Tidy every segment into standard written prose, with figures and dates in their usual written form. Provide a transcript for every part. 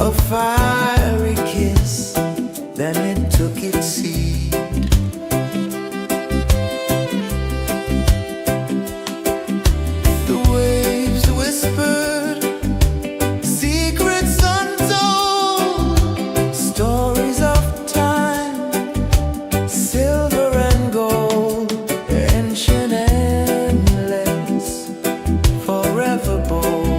A fiery kiss, then it took its seed. The waves whispered secrets untold, stories of time, silver and gold, ancient, endless, forever bold.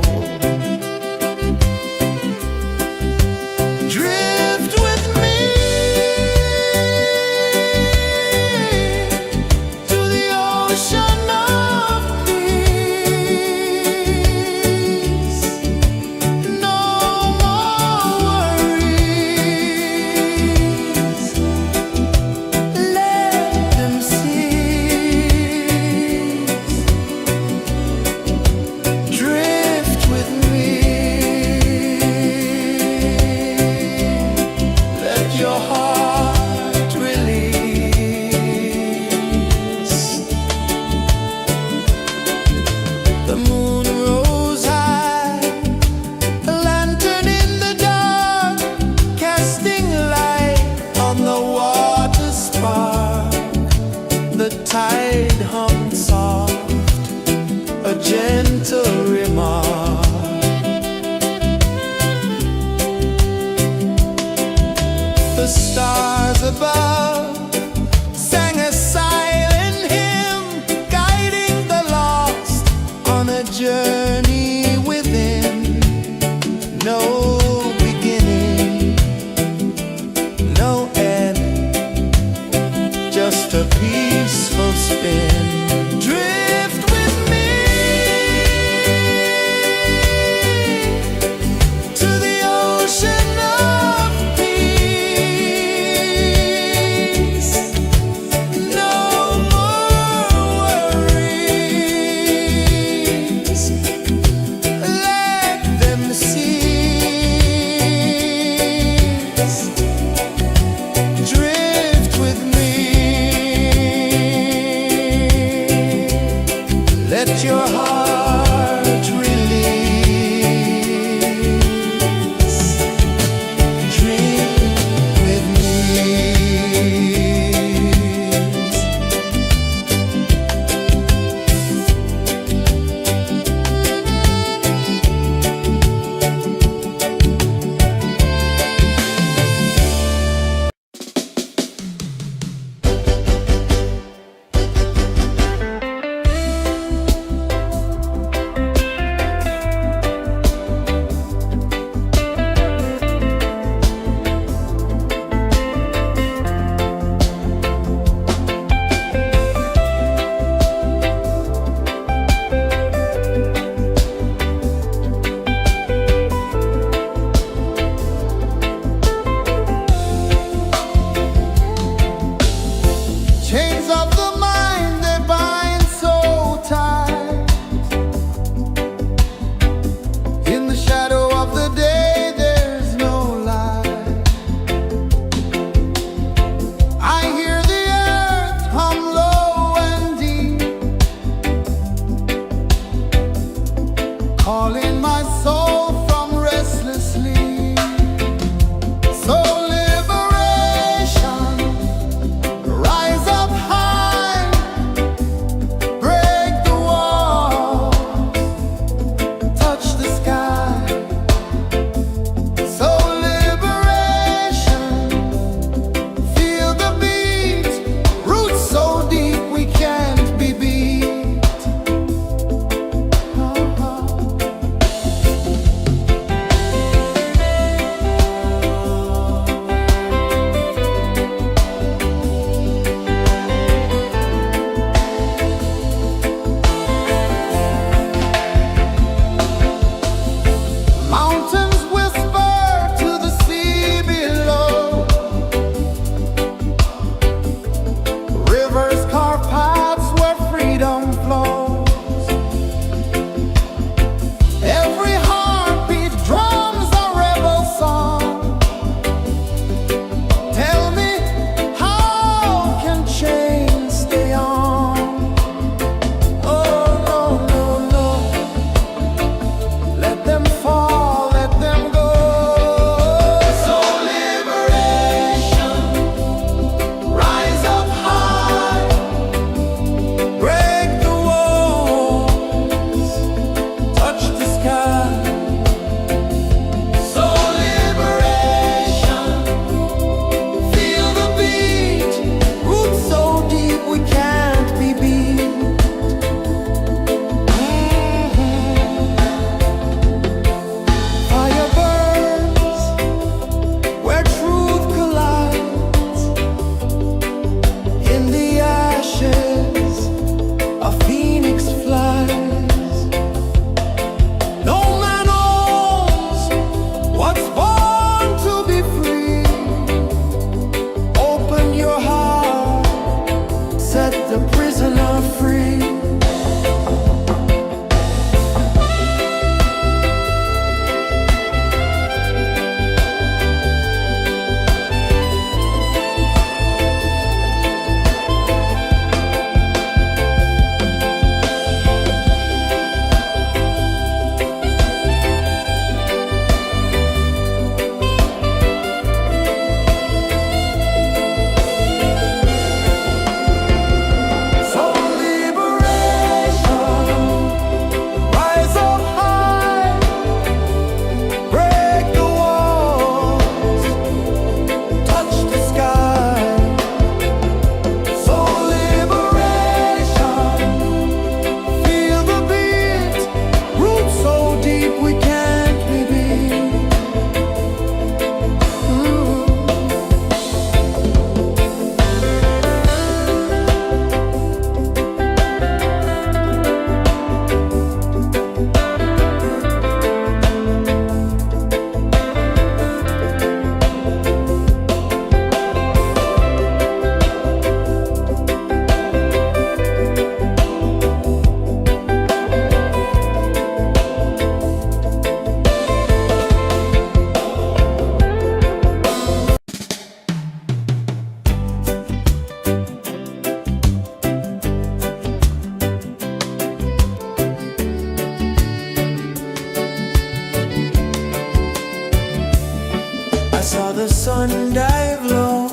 sun dive low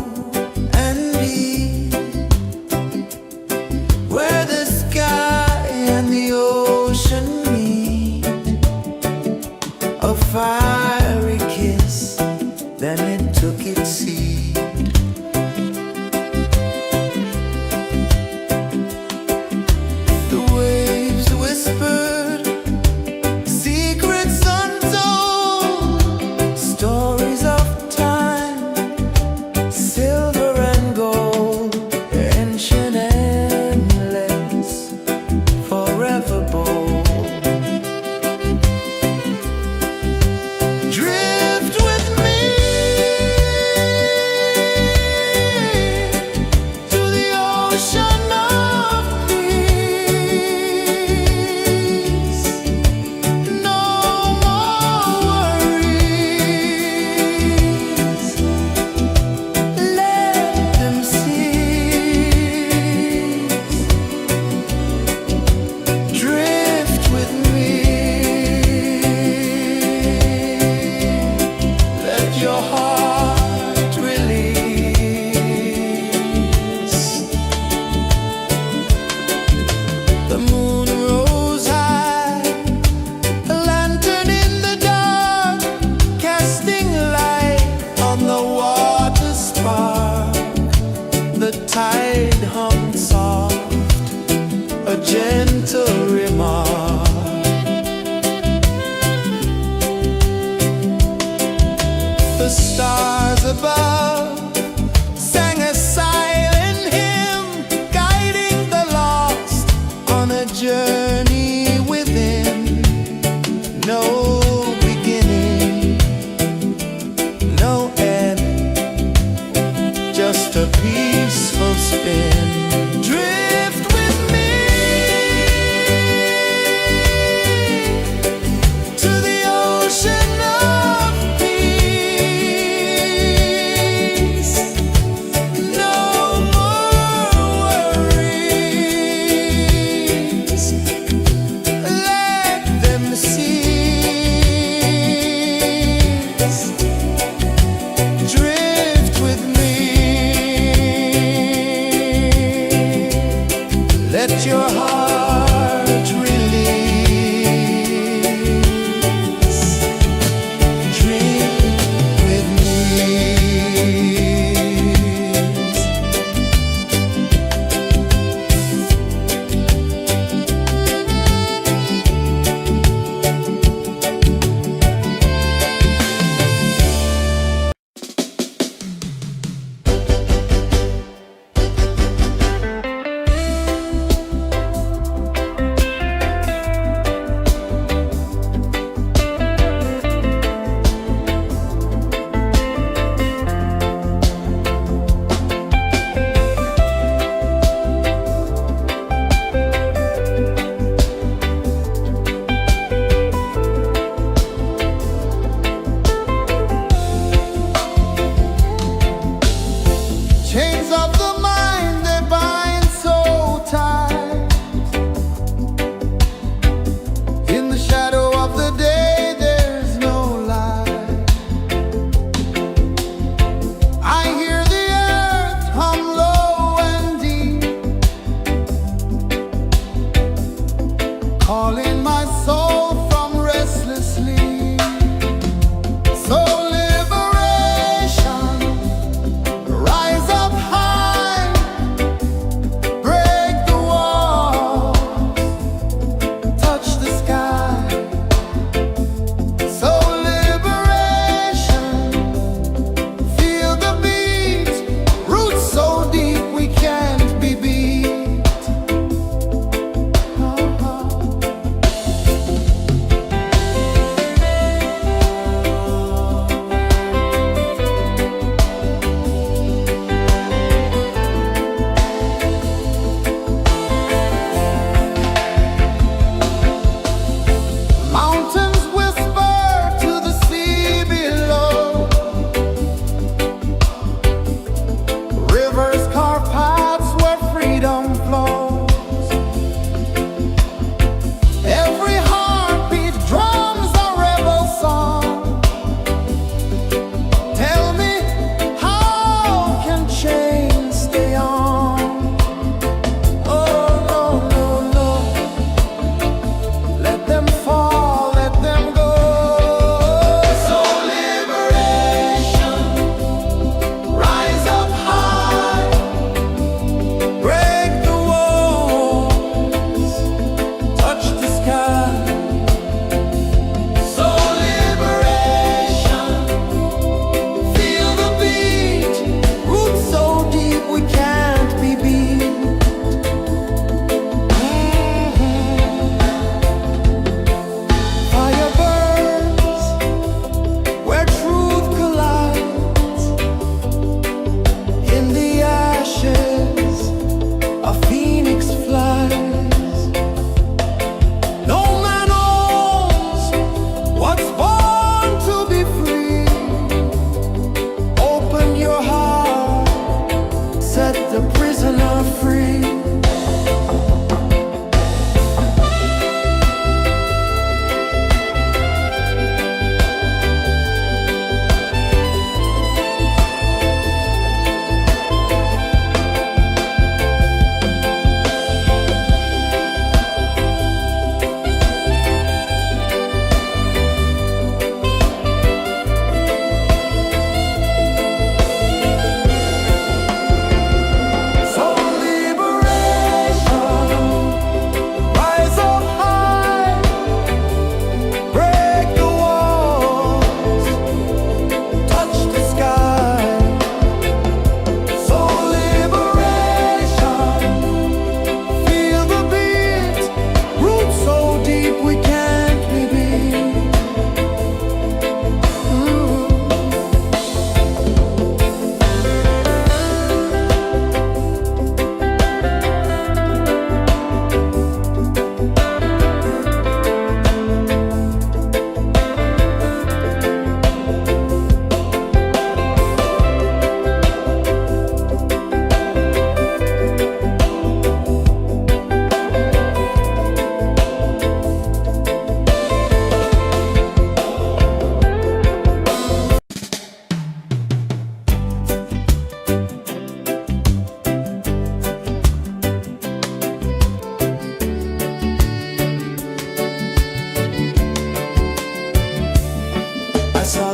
and deep, where the sky and the ocean meet. A fiery kiss, then it took its seat. The waves whispered secrets untold, stories of time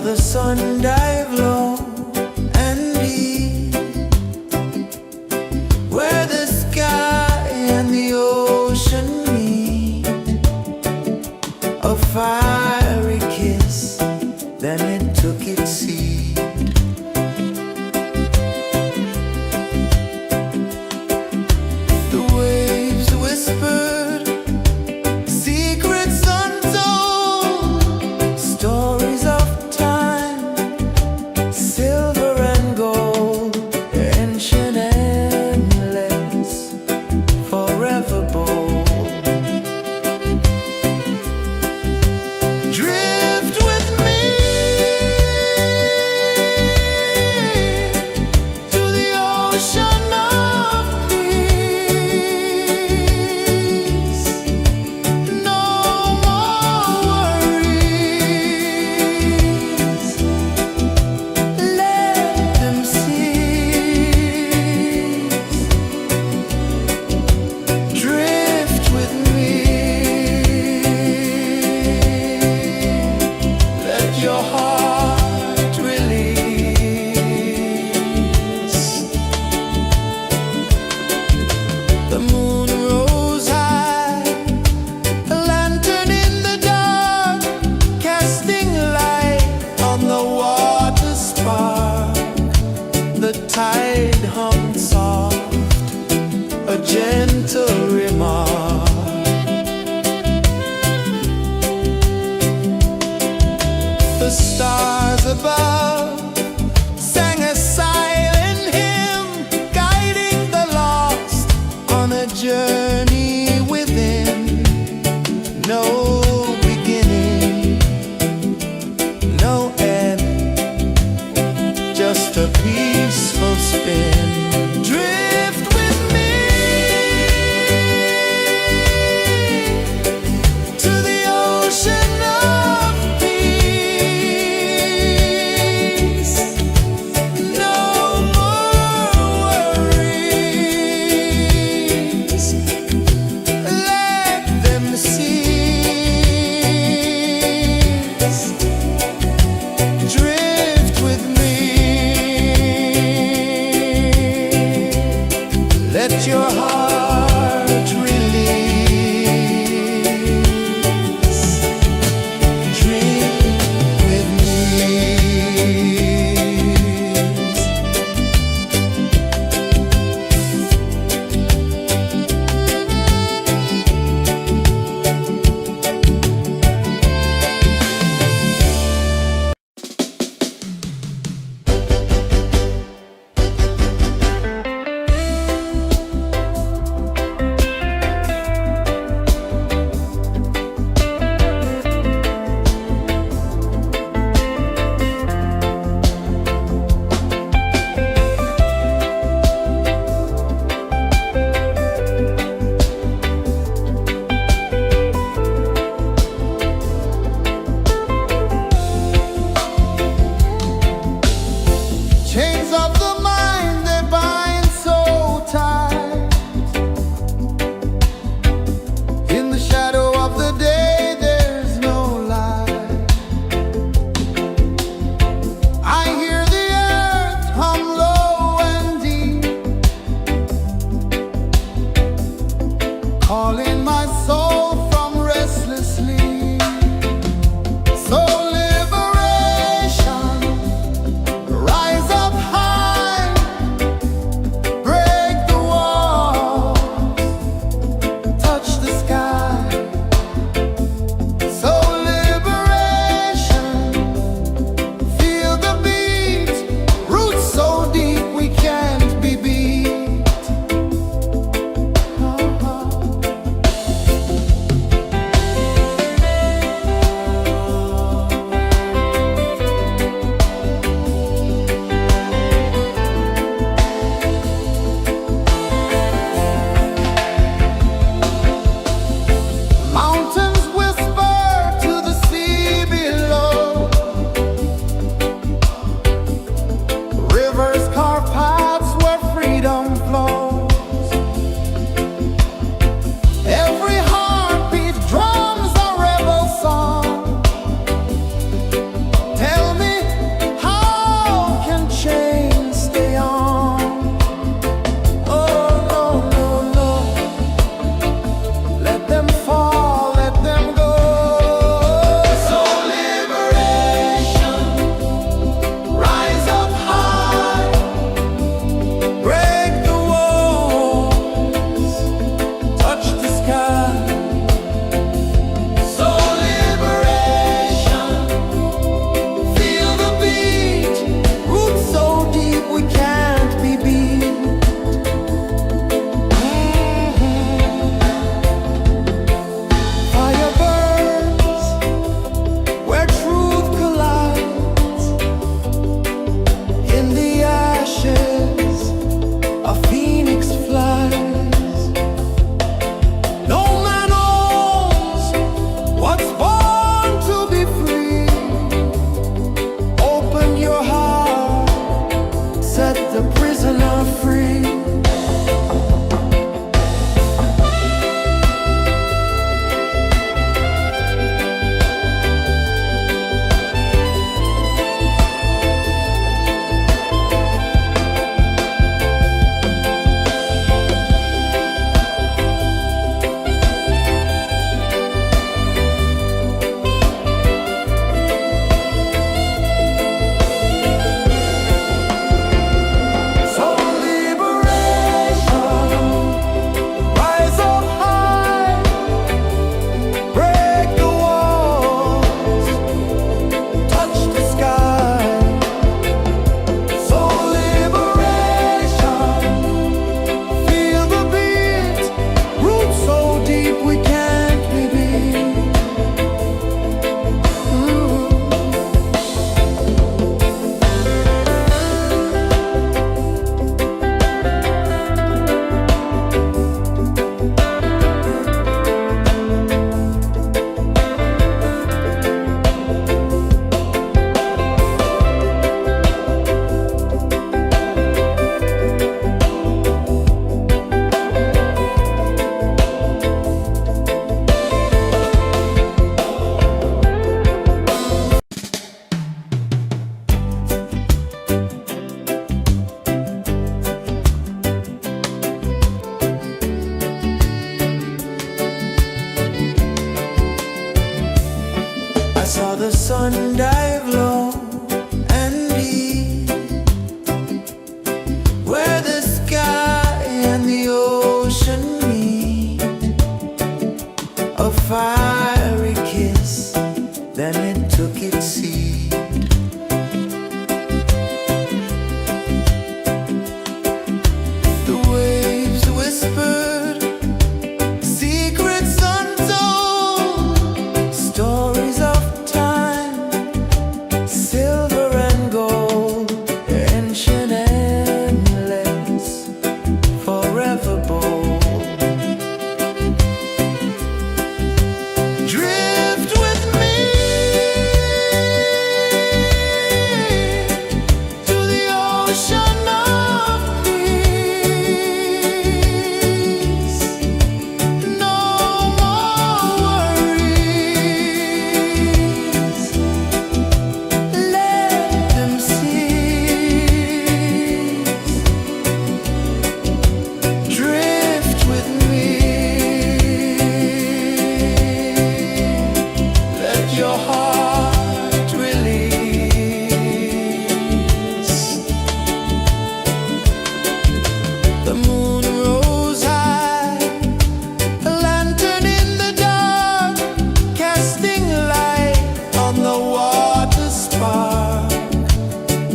the sun dive low and deep, where the sky and the ocean meet. A fiery kiss, then it took its seat. The waves whispered secrets untold, stories of time, silver and gold, ancient, endless, forever bold. Drift with me to the ocean of peace. No more worries. Let them cease. Drift with me. Let your heart release. The moon rose high, a lantern in the dark, casting light on the water spark. The tide hummed soft, a gentle remark. The stars above sang a silent hymn, guiding the lost on a journey within. No beginning, no end, just a peaceful spin. Drift with me to the ocean of peace. No more worries. Let them cease. Drift with me.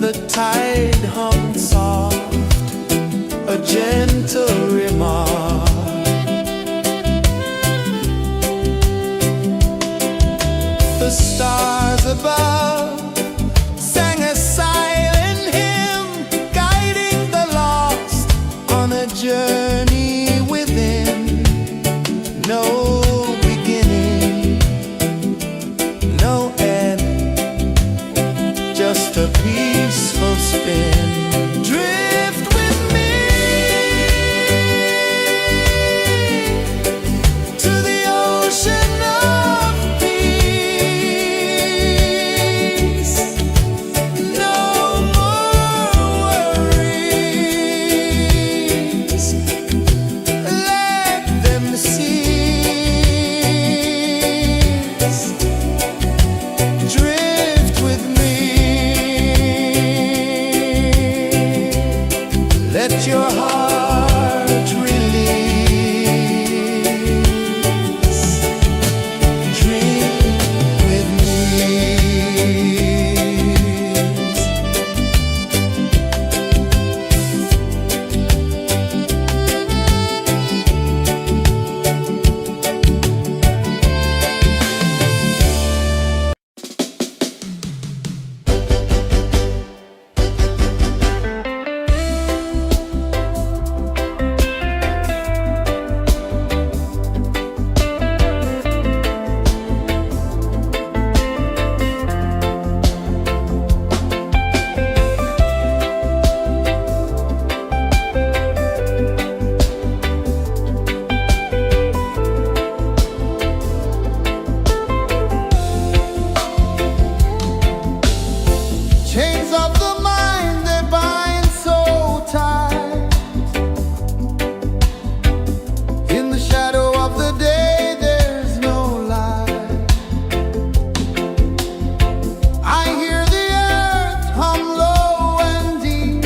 the tide hung soft, a gentle remark. The stars above sang a silent hymn, guiding the lost on a journey within. No beginning, no end, just a peaceful spin. Drift with me to the ocean of peace. No more worries, let them cease. Drift with me, let your heart release. Dream with me. Chains of the mind, they bind so tight. In the shadow of the day, there's no light. I hear the earth hum low and deep,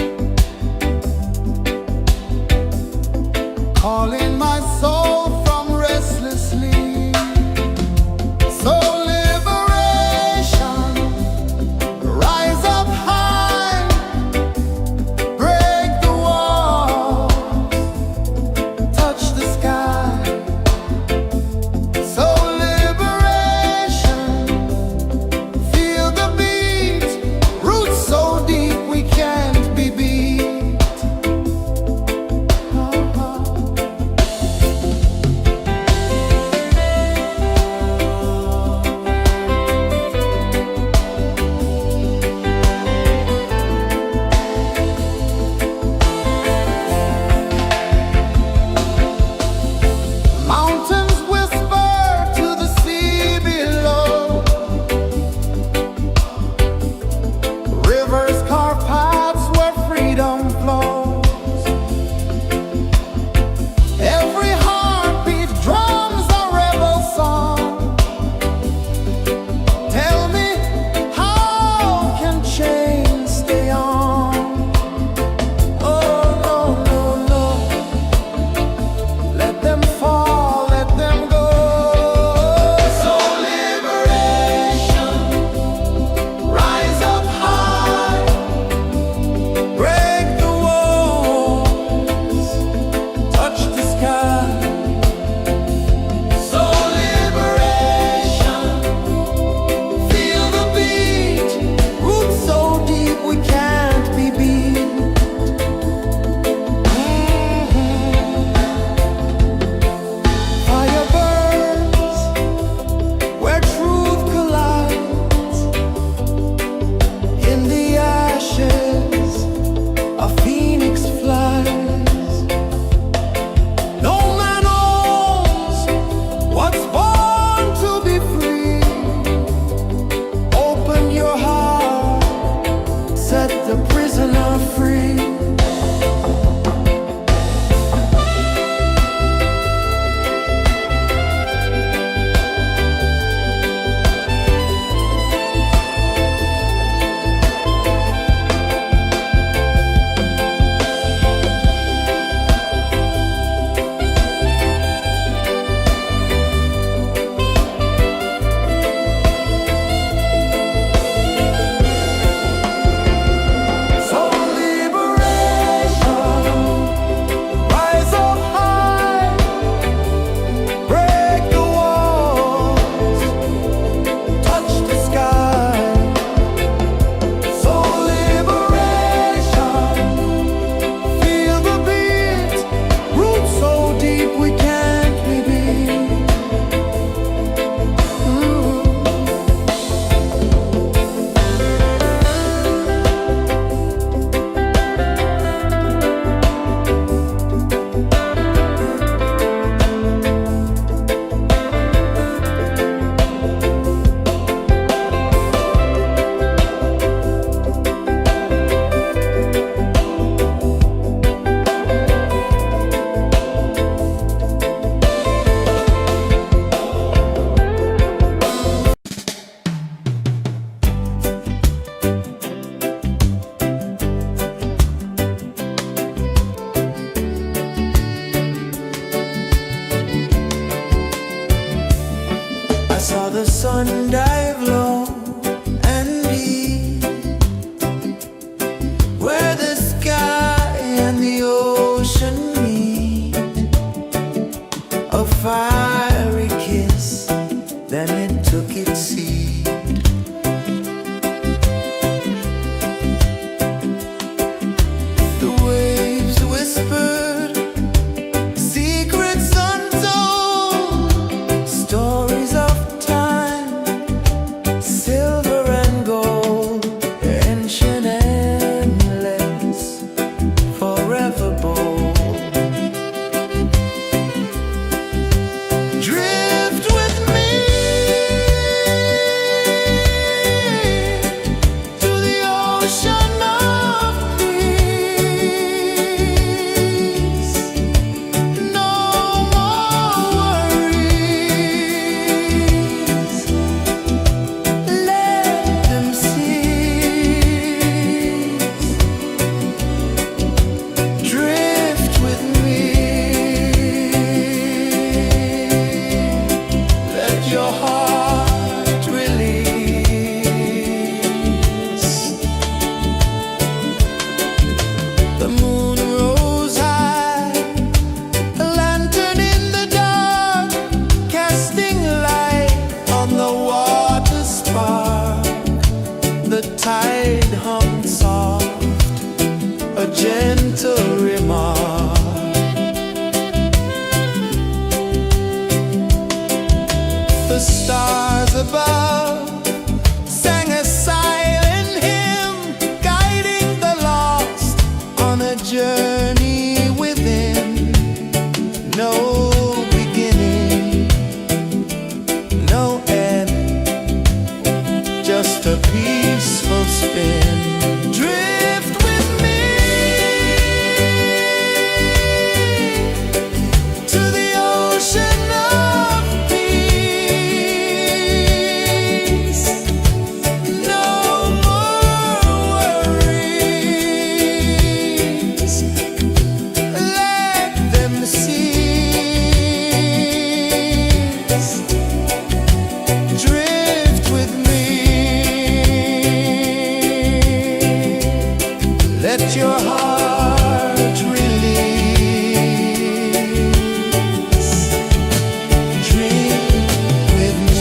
calling my soul from restless sleep. So liberation, rise up high, break the walls, touch the sky. So liberation, feel the beat, roots so deep we can't be beat. Mountains whisper to the sea below, rivers carve paths where freedom flows. Every heartbeat drums a rebel song. Tell me, how can chains stay on? Oh no, no, no, let them fall, let them go. So liberation, rise up high, break the walls, touch the sky. So liberation, feel the beat, roots so deep we can't be beat. Fire burns where truth collides. In the ashes, a phoenix flies. No man owns what's born to be free. Open your heart, set the prisoner free. The moon rose high, a lantern in the dark, casting light on the water spark. The tide hummed soft, a gentle remark. The stars above sang a silent hymn, guiding the lost on a journey within. No beginning, no end, just a peaceful spin. Drift with me to the ocean of peace. No more worries, let them cease. Drift with me, let your heart release. Dream with me.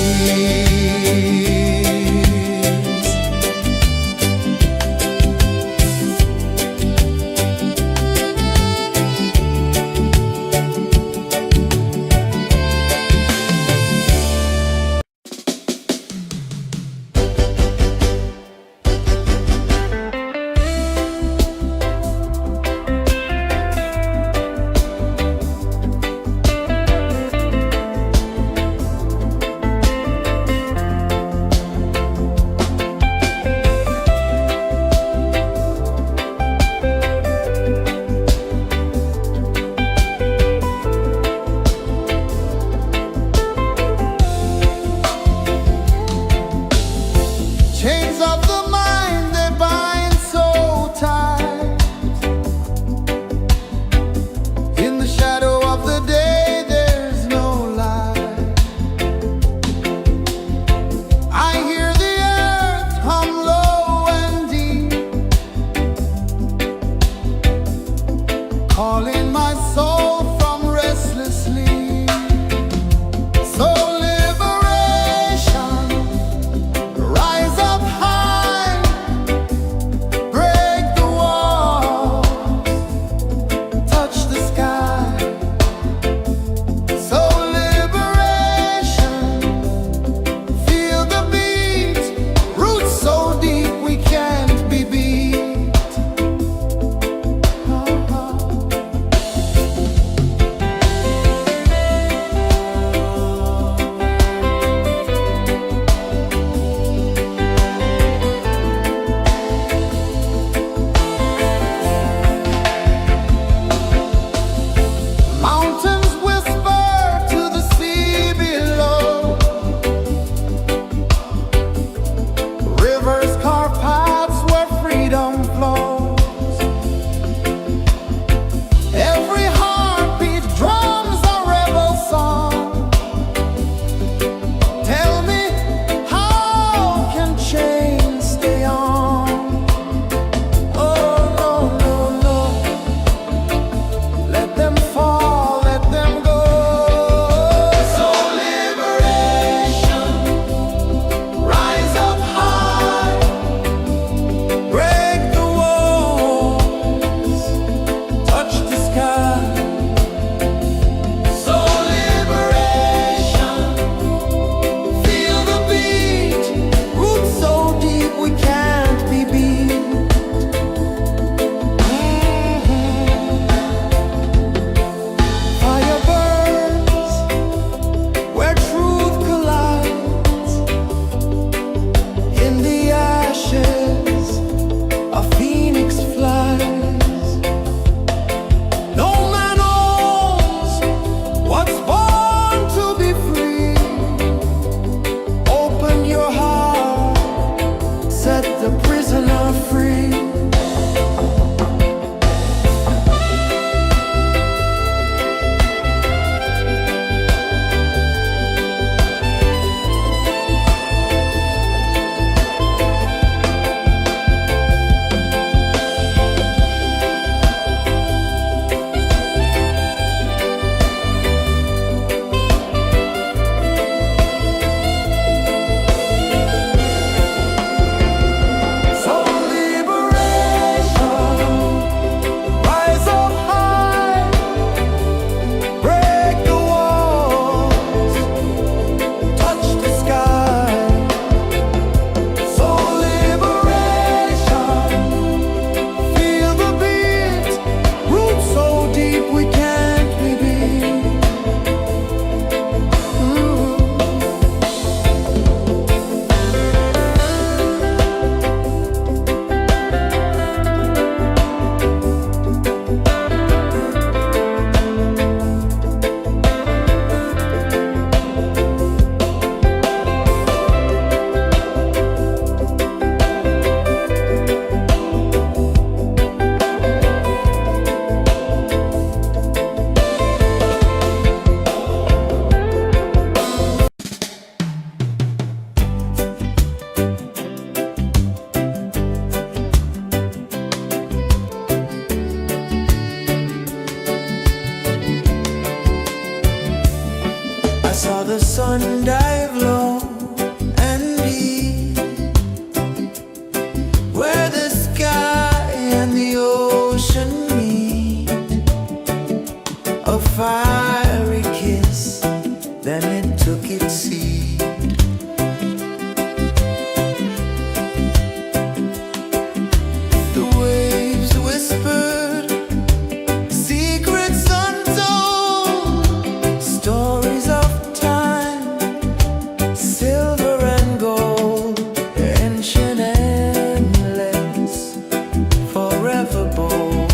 forever bold.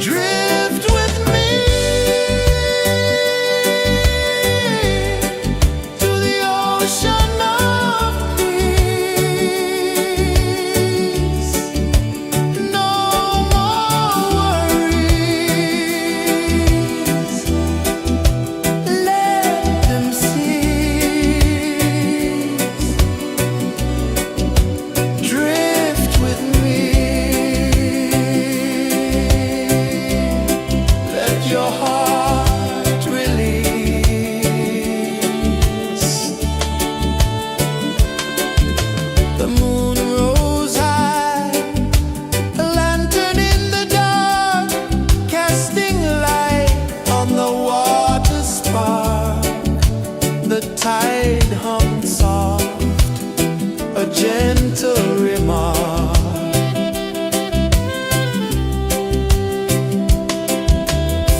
Drift with me to the ocean of peace. No more worries. Let them cease. Drift with me. Let your heart release. The moon rose high, a lantern in the dark, casting light on the water spark. The tide hummed soft, a gentle remark.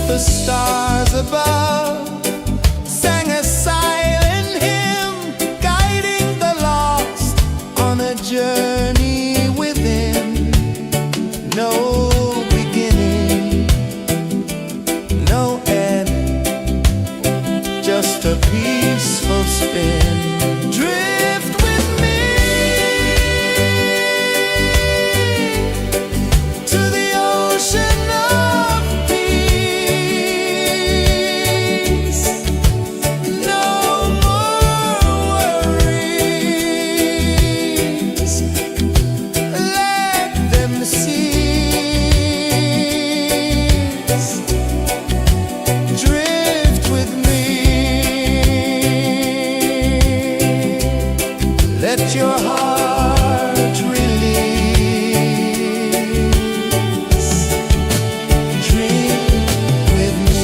The stars above sang a silent hymn, guiding the lost on a journey within. No beginning, no end, just a peaceful spin. Drift with me to the ocean of peace. No more worries. Let them cease. Drift with me. Let your heart release. Dream with me.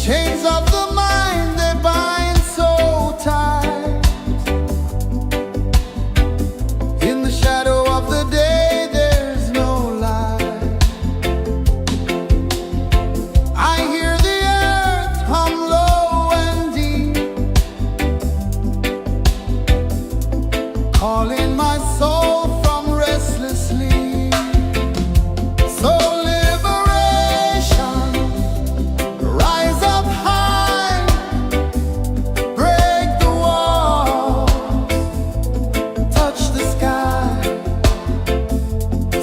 Chains of the mind, they bind so tight. In the shadow of the day, there's no light. I hear the earth hum low and deep, calling my soul from restless sleep. So liberation, rise up high, break the walls, touch the sky.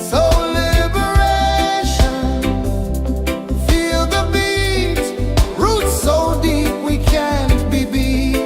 So liberation, feel the beat, roots so deep we can't be beat.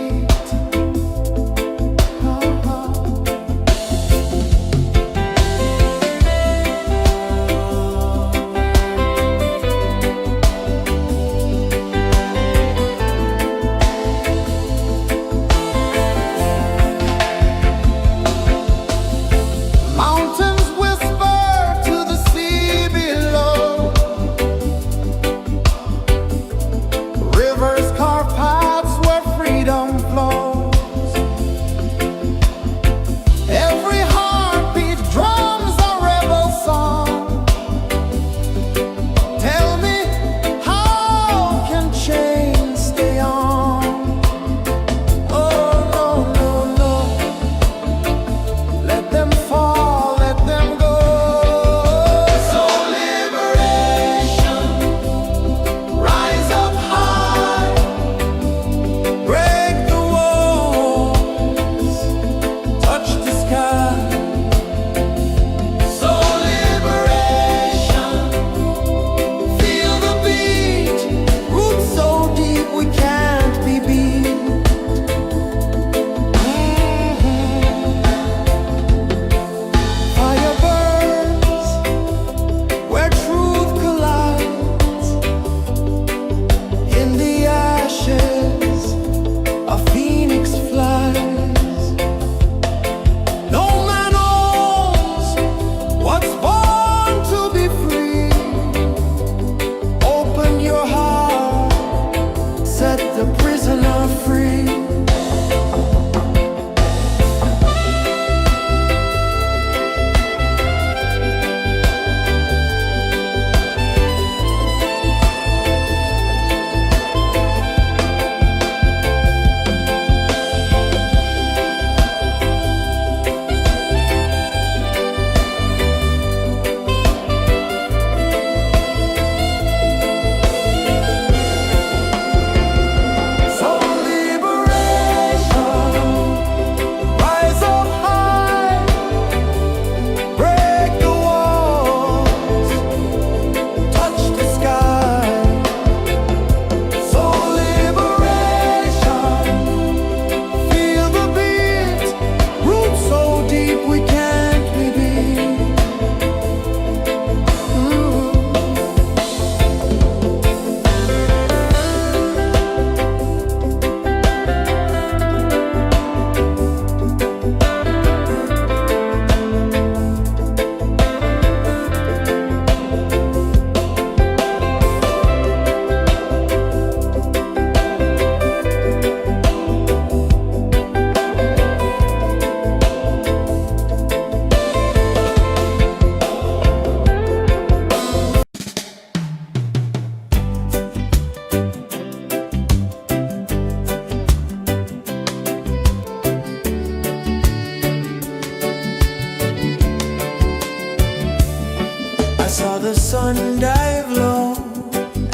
sun dive low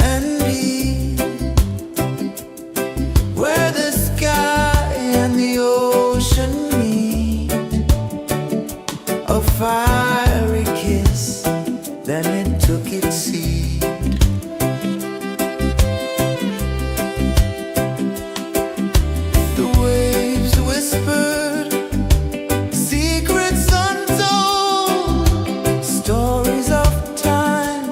and deep, where the sky and the ocean meet. A fiery kiss, then it took its seat. The waves whispered secrets untold, stories of time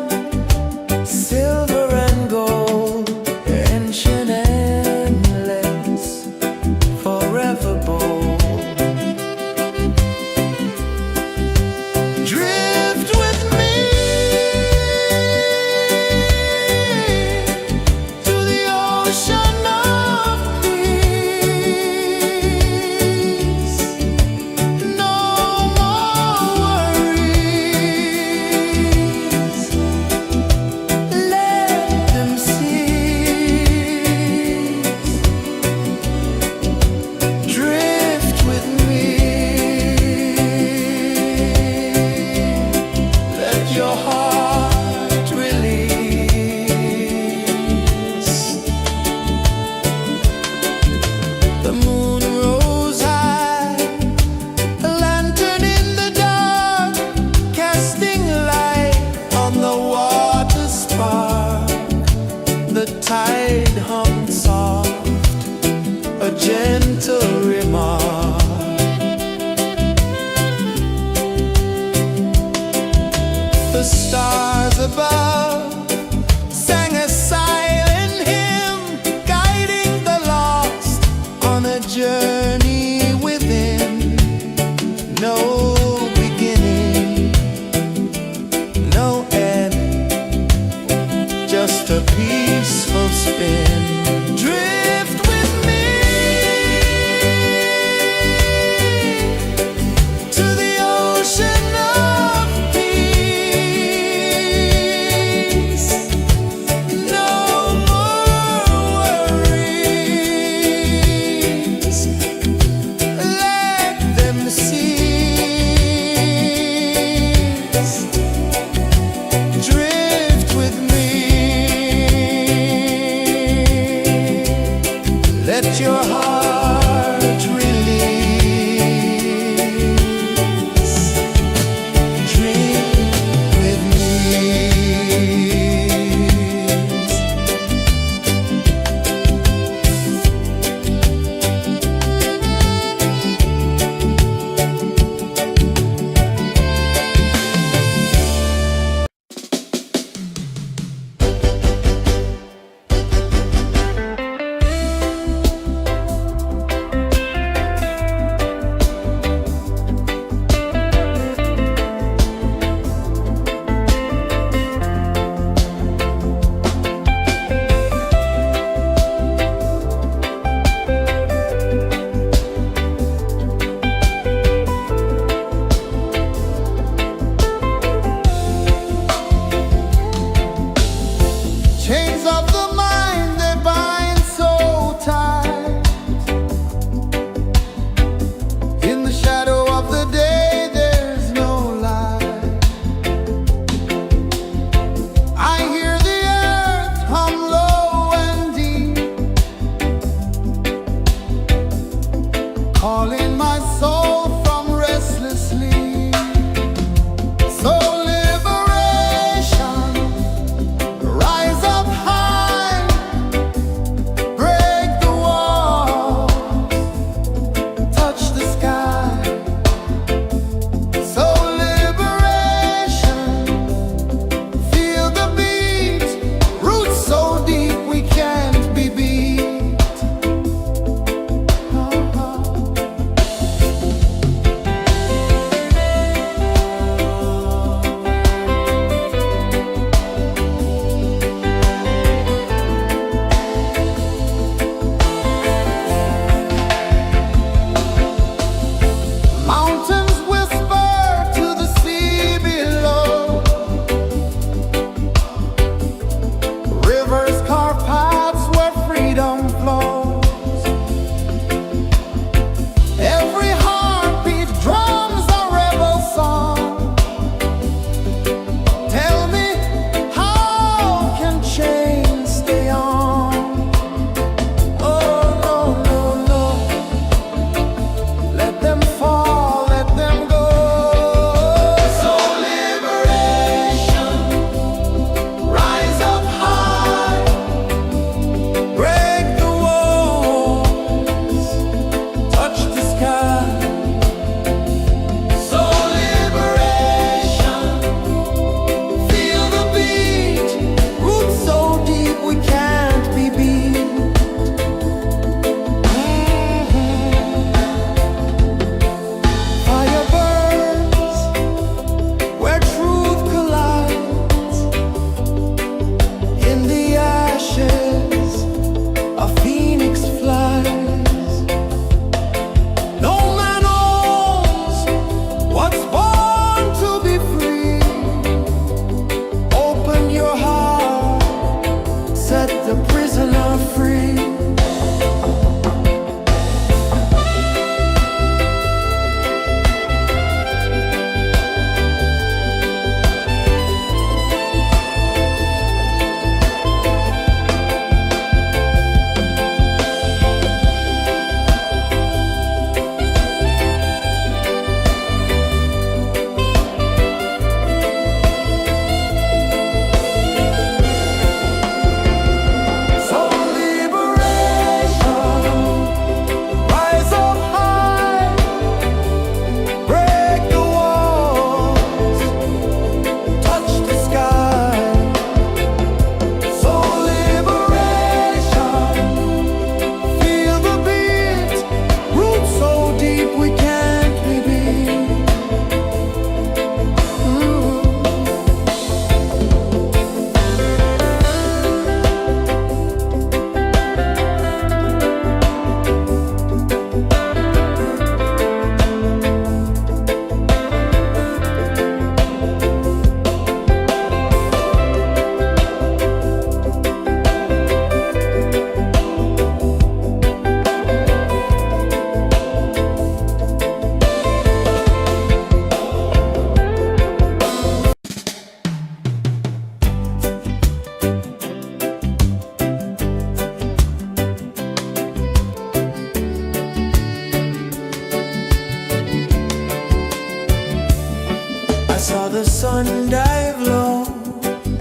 sun dive low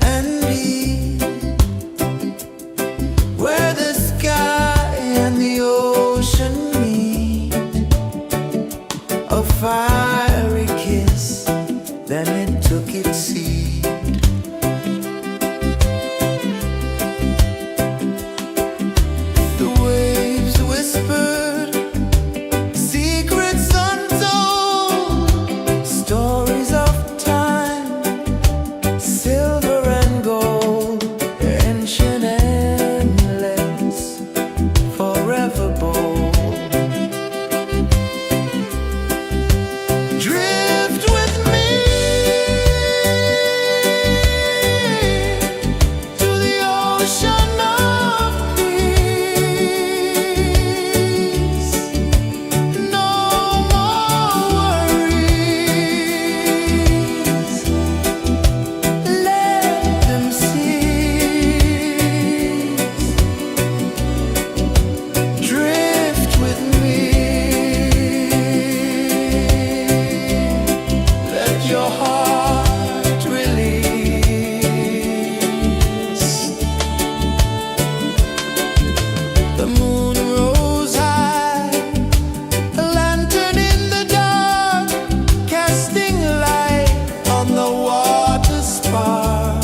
and deep, where the sky and the ocean meet. A fiery kiss, then it took its seat. The waves whispered secrets untold, stories of time, silver and gold, ancient, endless, forever bold. Drift with me to the ocean of peace. No more worries, let them cease. Drift with me, let your heart release. The moon rose high, a lantern in the dark, casting light on the water spark.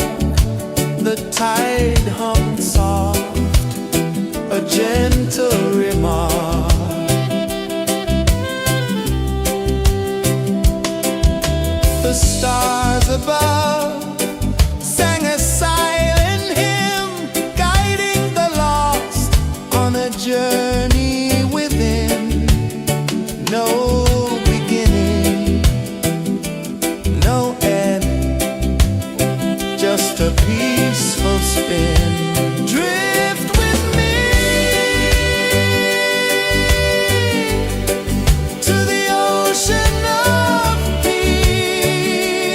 The tide hummed soft, a gentle remark. The stars above sang a silent hymn, guiding the lost on a journey within. No beginning, no end, just a peaceful spin. Drift with me to the ocean of peace.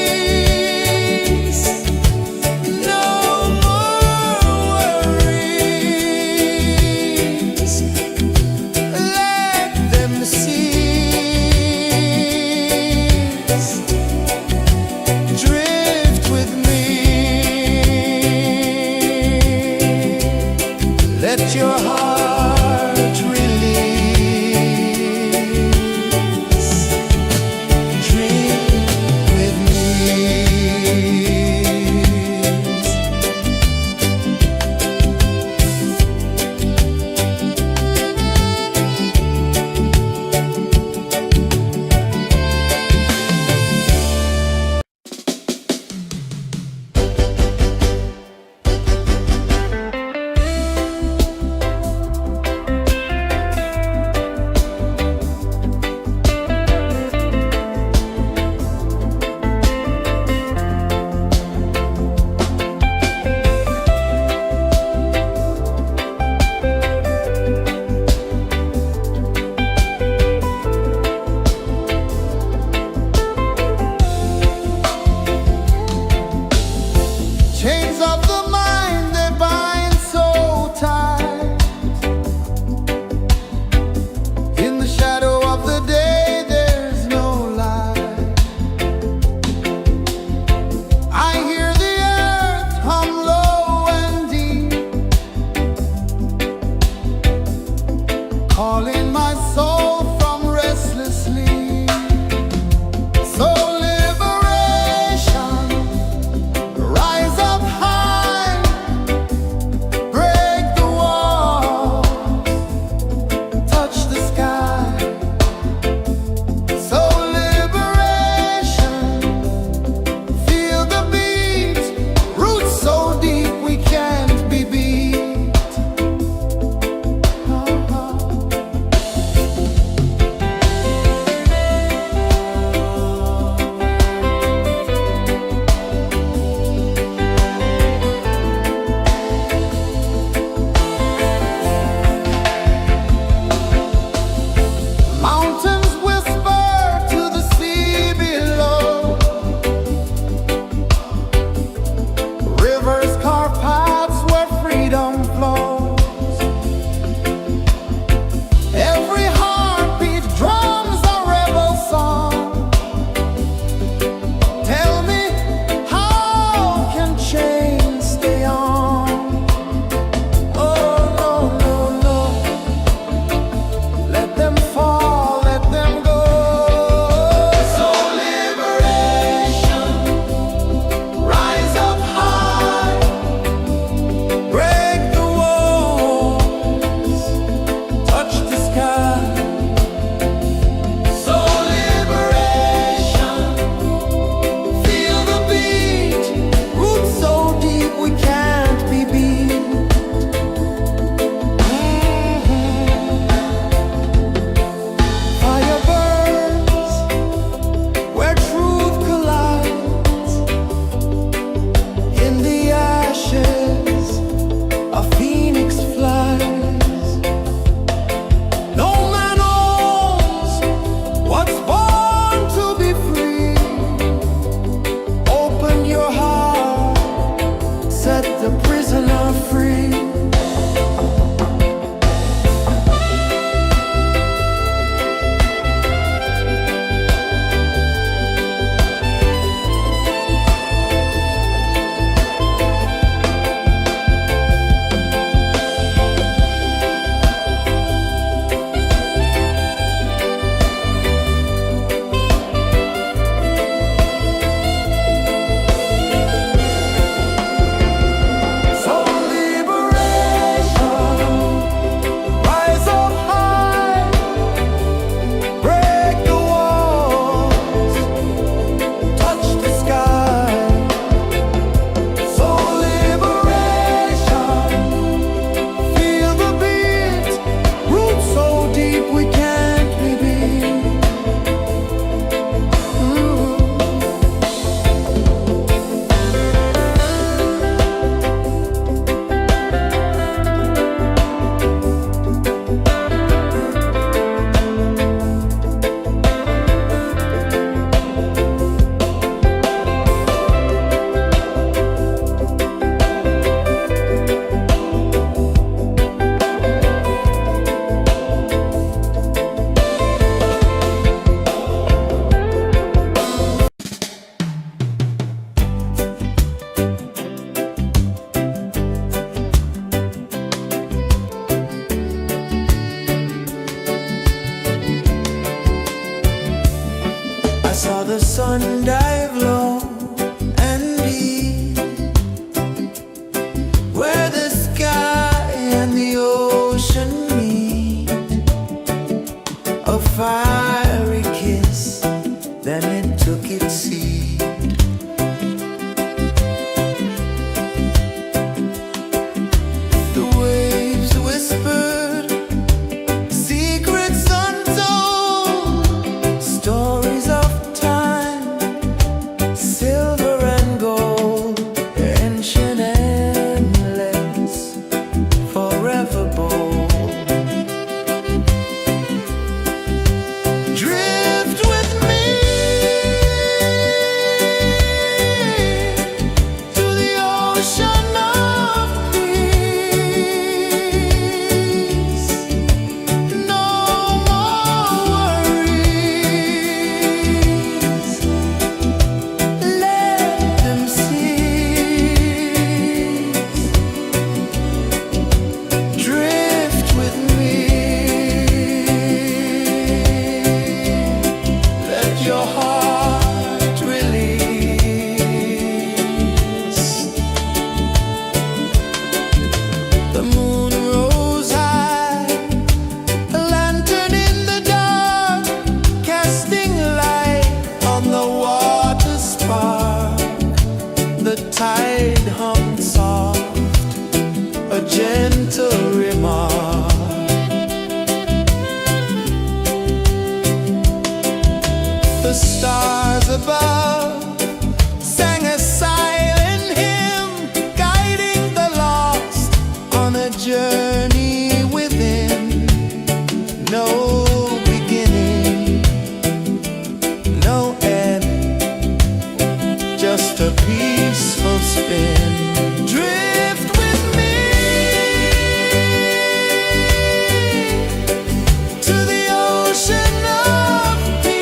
saw the sun dive low and deep, where the sky and the ocean meet. A fiery kiss, then it took its seat. The waves whispered secrets untold, stories of time, silver and gold, ancient endless, forever bold. Drift with me to the ocean of peace. No more worries, let them cease. Drift with me, let your heart release. The moon rose high, a lantern in the dark, casting light on the water spark. The tide hummed soft, a gentle remark. The stars above sang a silent hymn, guiding the lost on a journey within. No beginning, no end, just a peaceful spin. Drift with me to the ocean of peace.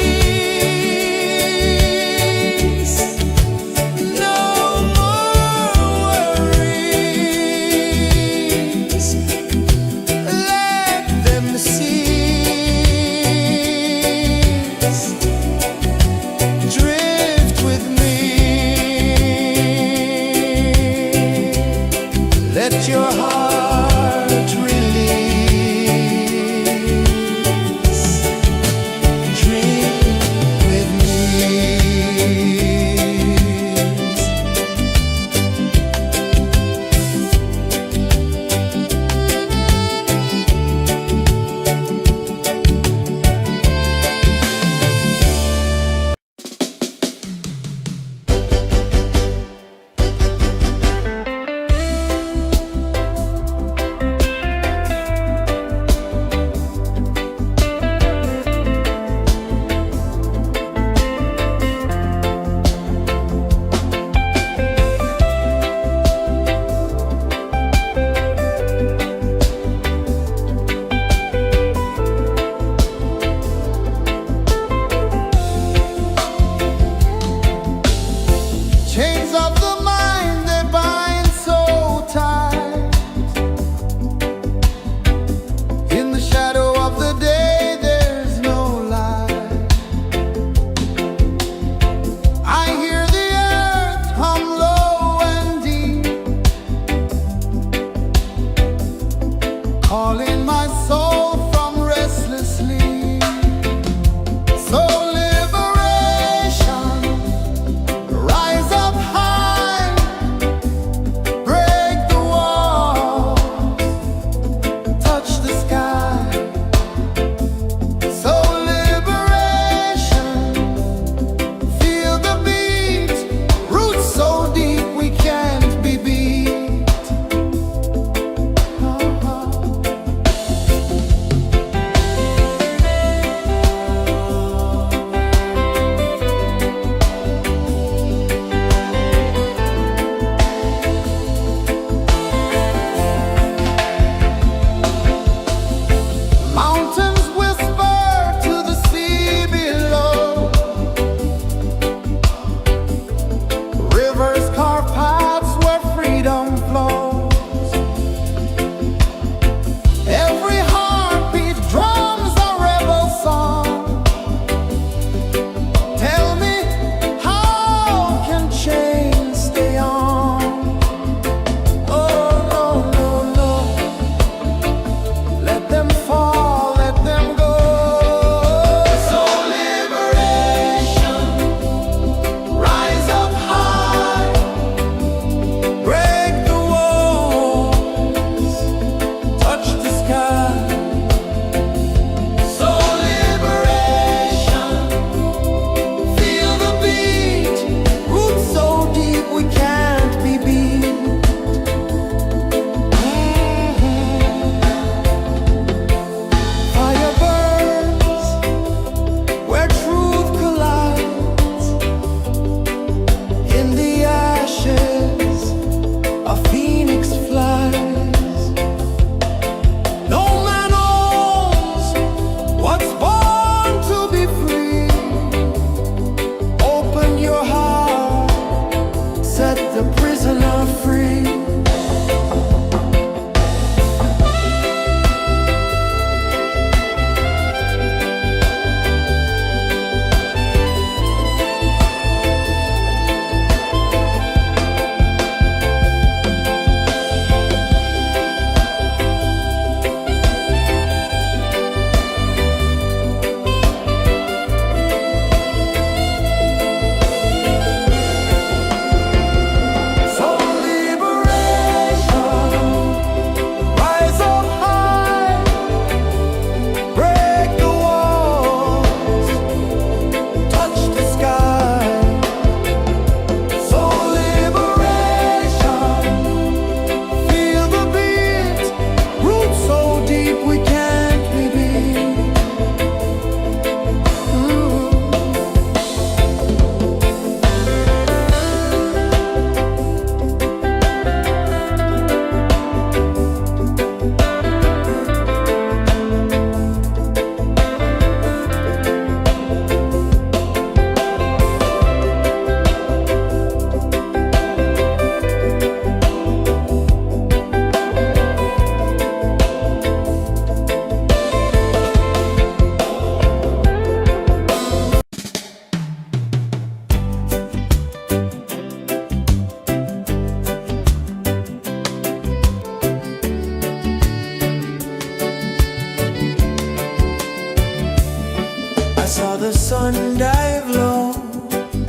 dive low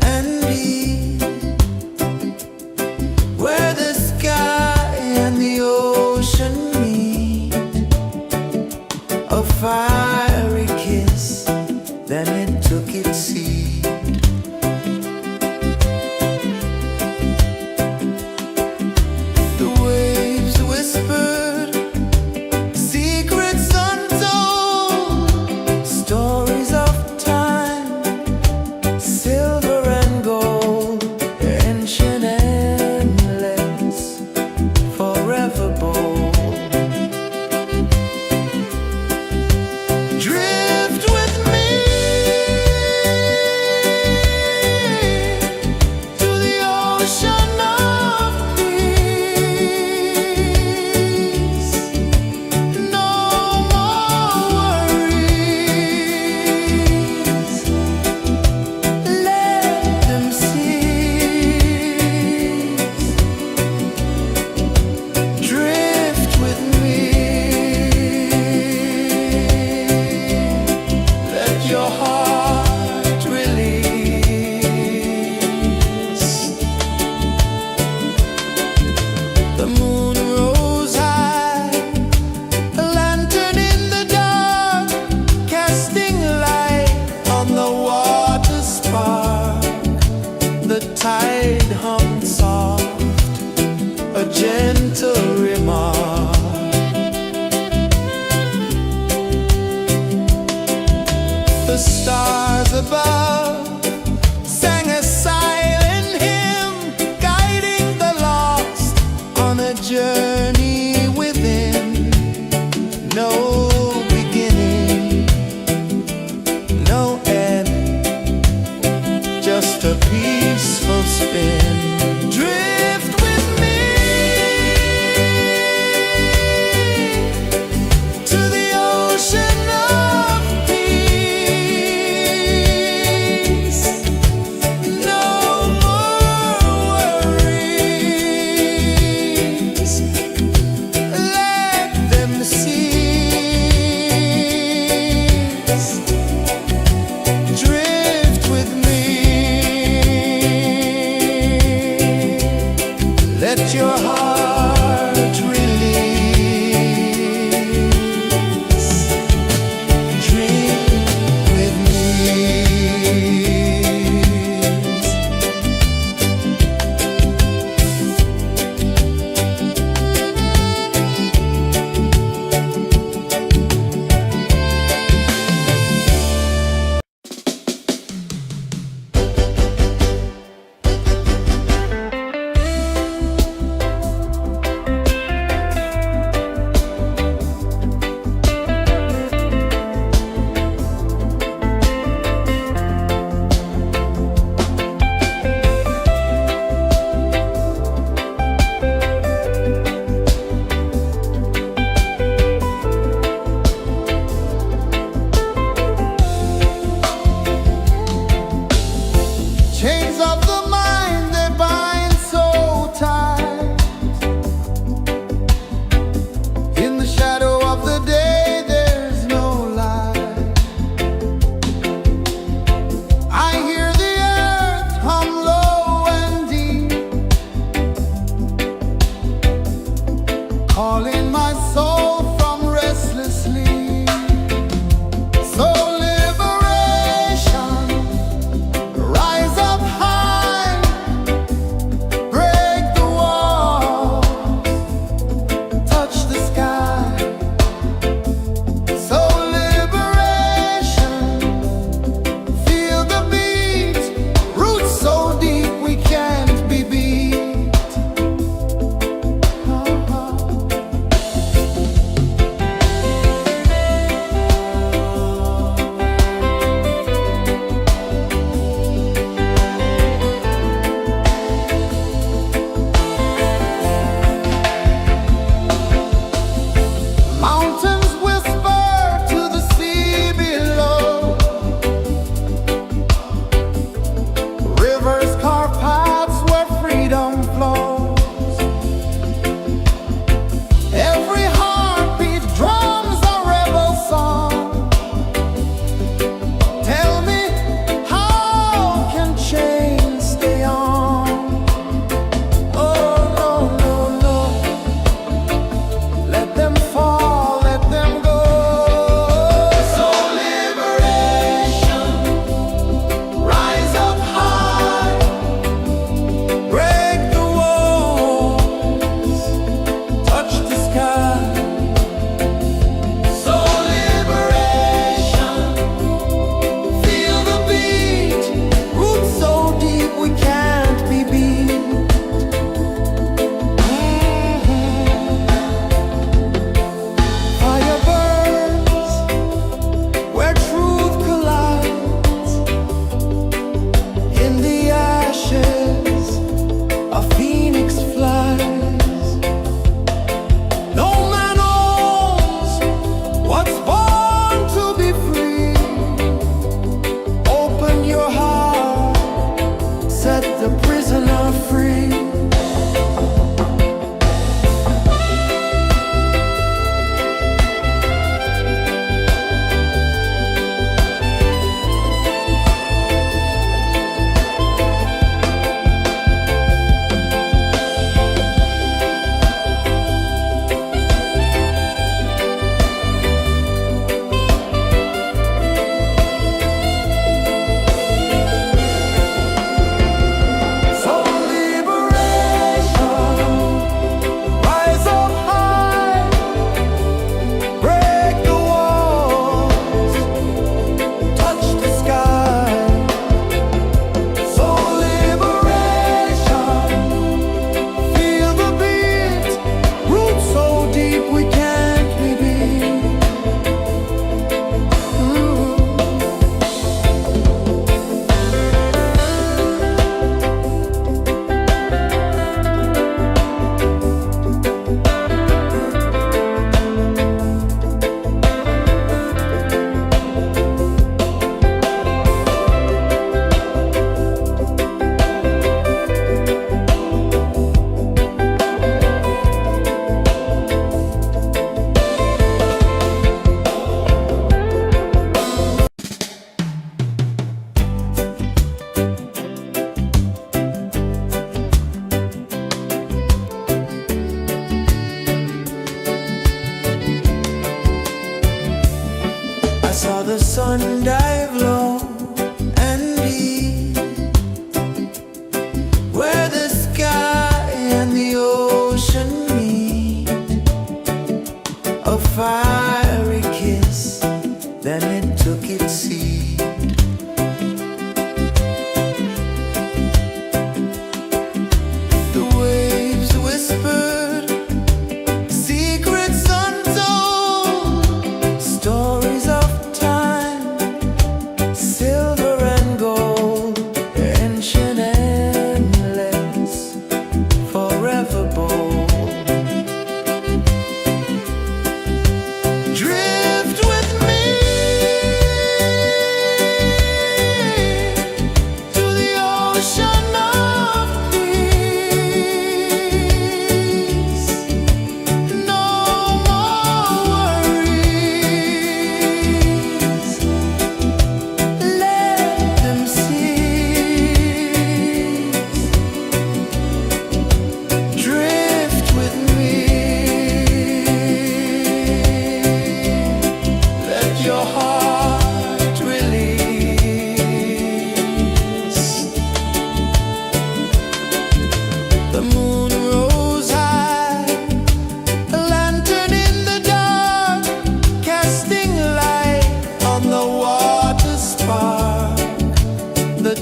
and deep, where the sky and the ocean meet. A fiery kiss, then it took its seat. The waves whispered secrets untold, stories of time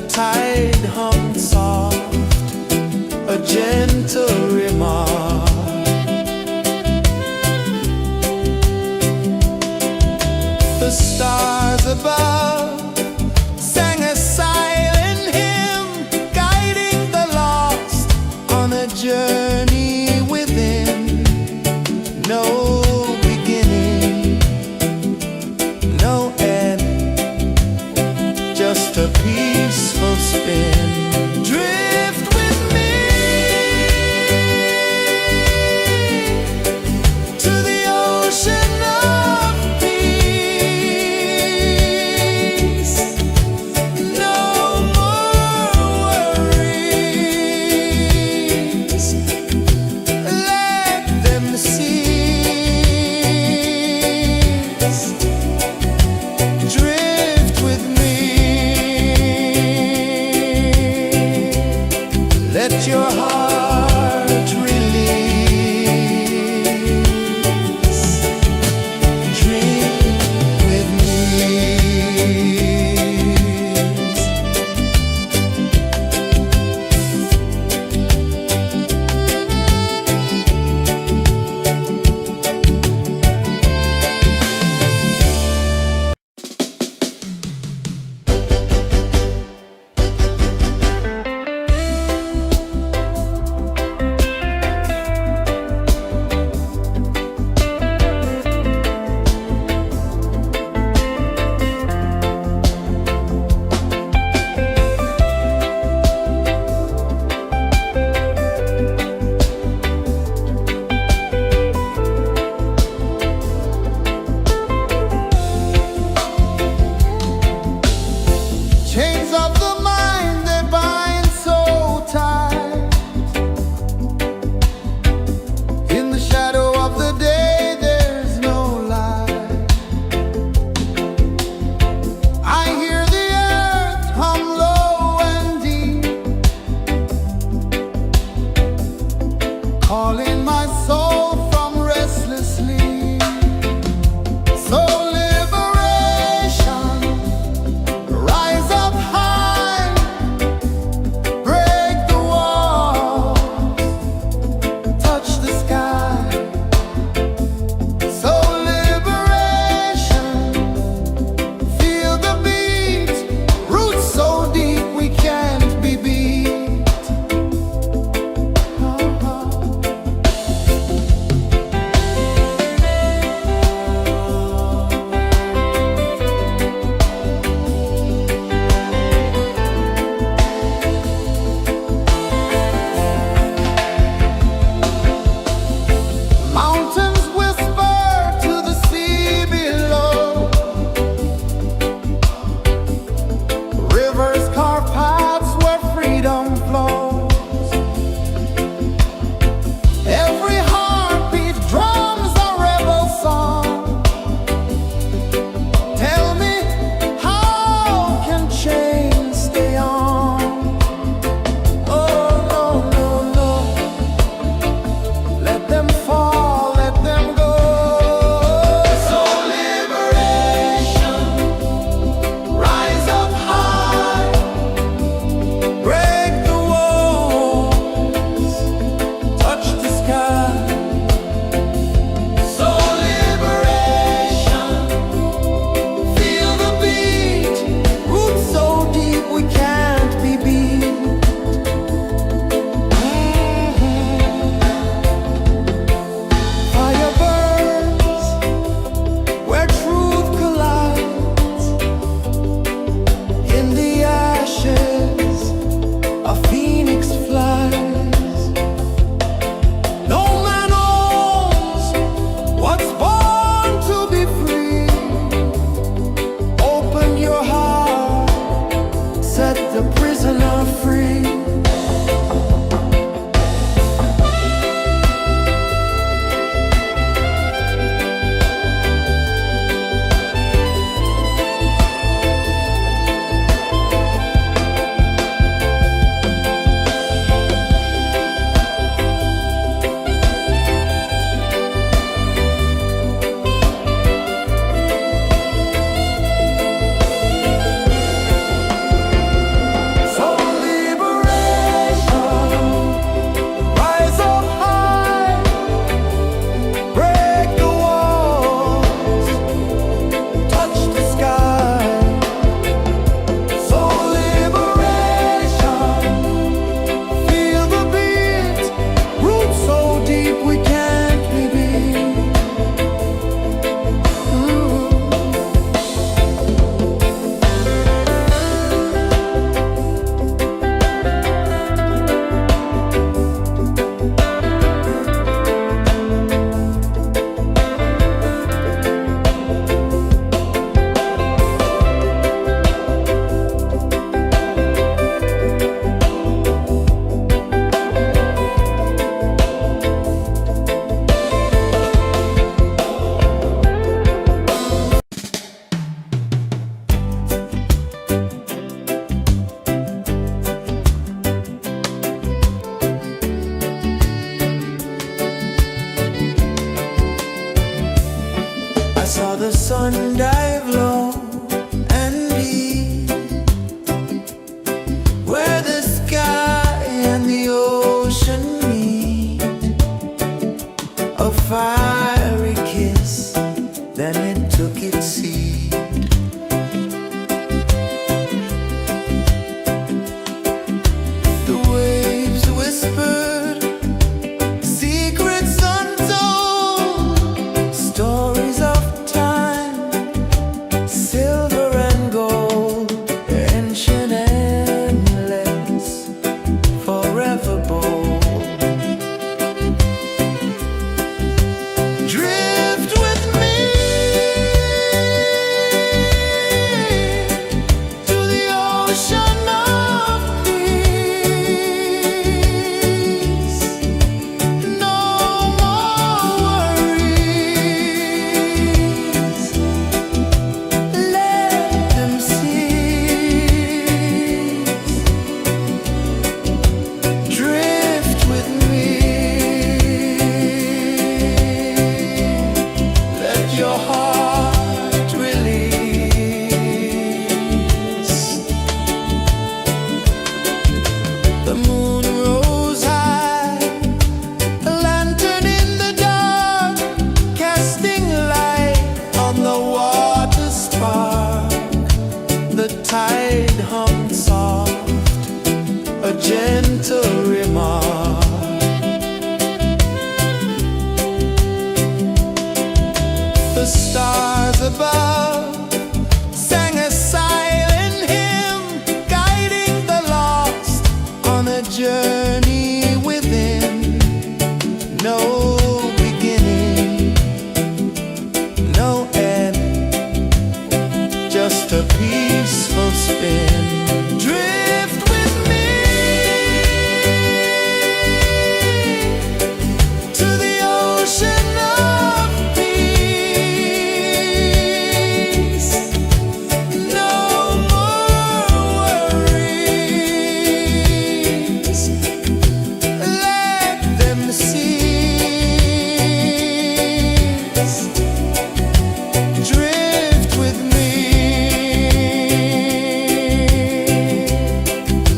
tide hung soft, a gentle remark. The stars above sang a silent hymn, guiding the lost on a journey within. No beginning, no end, just a peaceful spin. Drift with me to the ocean of peace. No more worries, let them cease. Drift with me, let your heart release. Dream with me. Chains of the mind, they bind so tight. In the shadow of the day, there's no light. I hear the earth hum low and deep, calling my soul from restless sleep. So liberation, rise up high, break the walls, touch the sky. So liberation, feel the beat, roots so deep we can't be beat. Mountains whisper to the sea below, rivers carve paths where freedom flows. Every heartbeat drums a rebel song. Tell me, how can chains stay on? Oh no, no, no, let them fall, let them go. So liberation, rise up high, break the walls, touch the sky. So liberation, feel the beat, roots so deep we can't be beat. Fire burns where truth collides. In the ashes, a phoenix flies. No man owns what's born to be free. Open your heart, set the prisoner free. on a journey within, no beginning, no end, just a peaceful spin. Drift with me to the ocean of peace. No more worries, let them cease. Drift with me,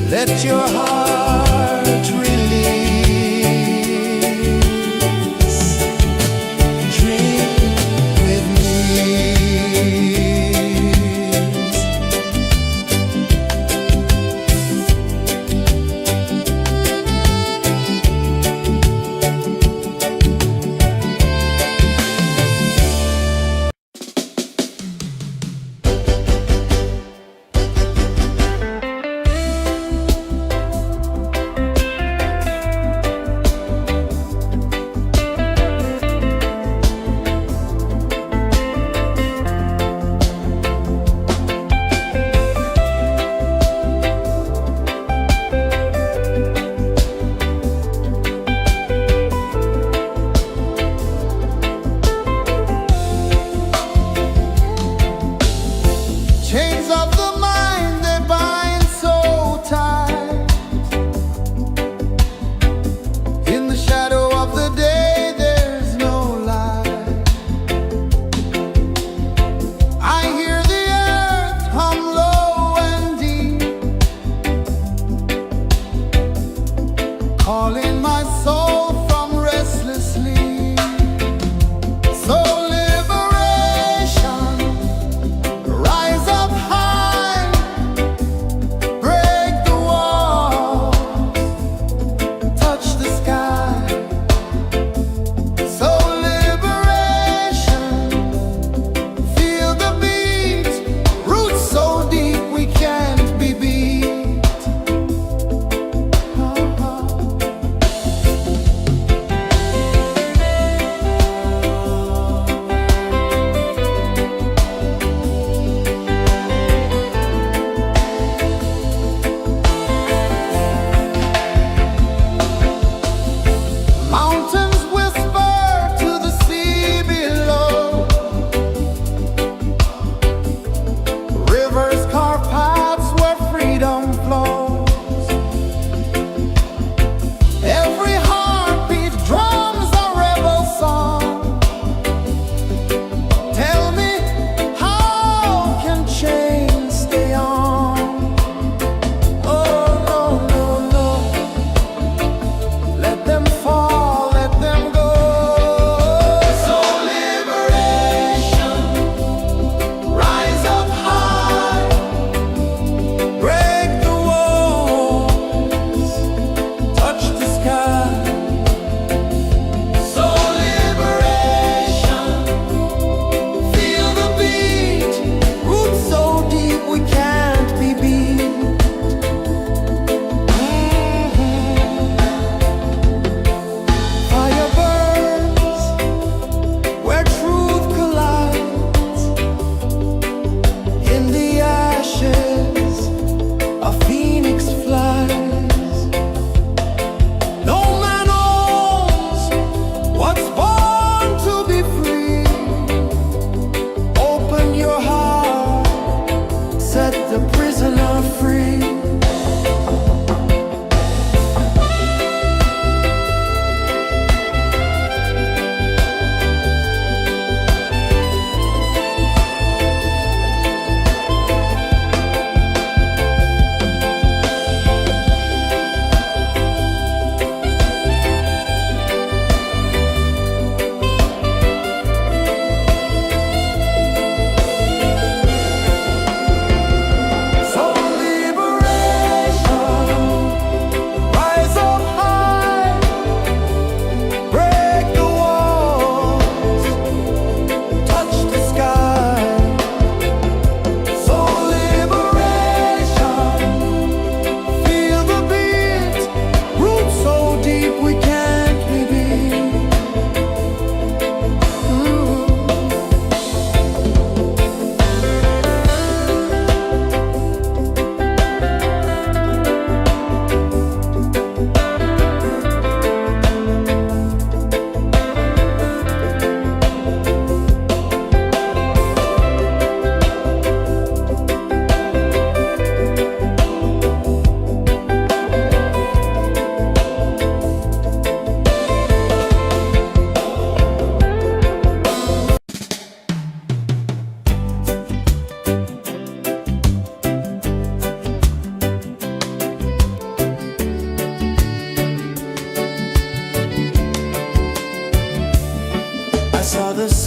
let your heart release. Drift with me. Chains of the mind, they bind so tight. In the shadow of the day, there's no light. I hear the earth hum low and deep, calling my soul from restless sleep. So liberation, rise up high, break the walls, touch the sky. So liberation, feel the beat, roots so deep we can't be beat.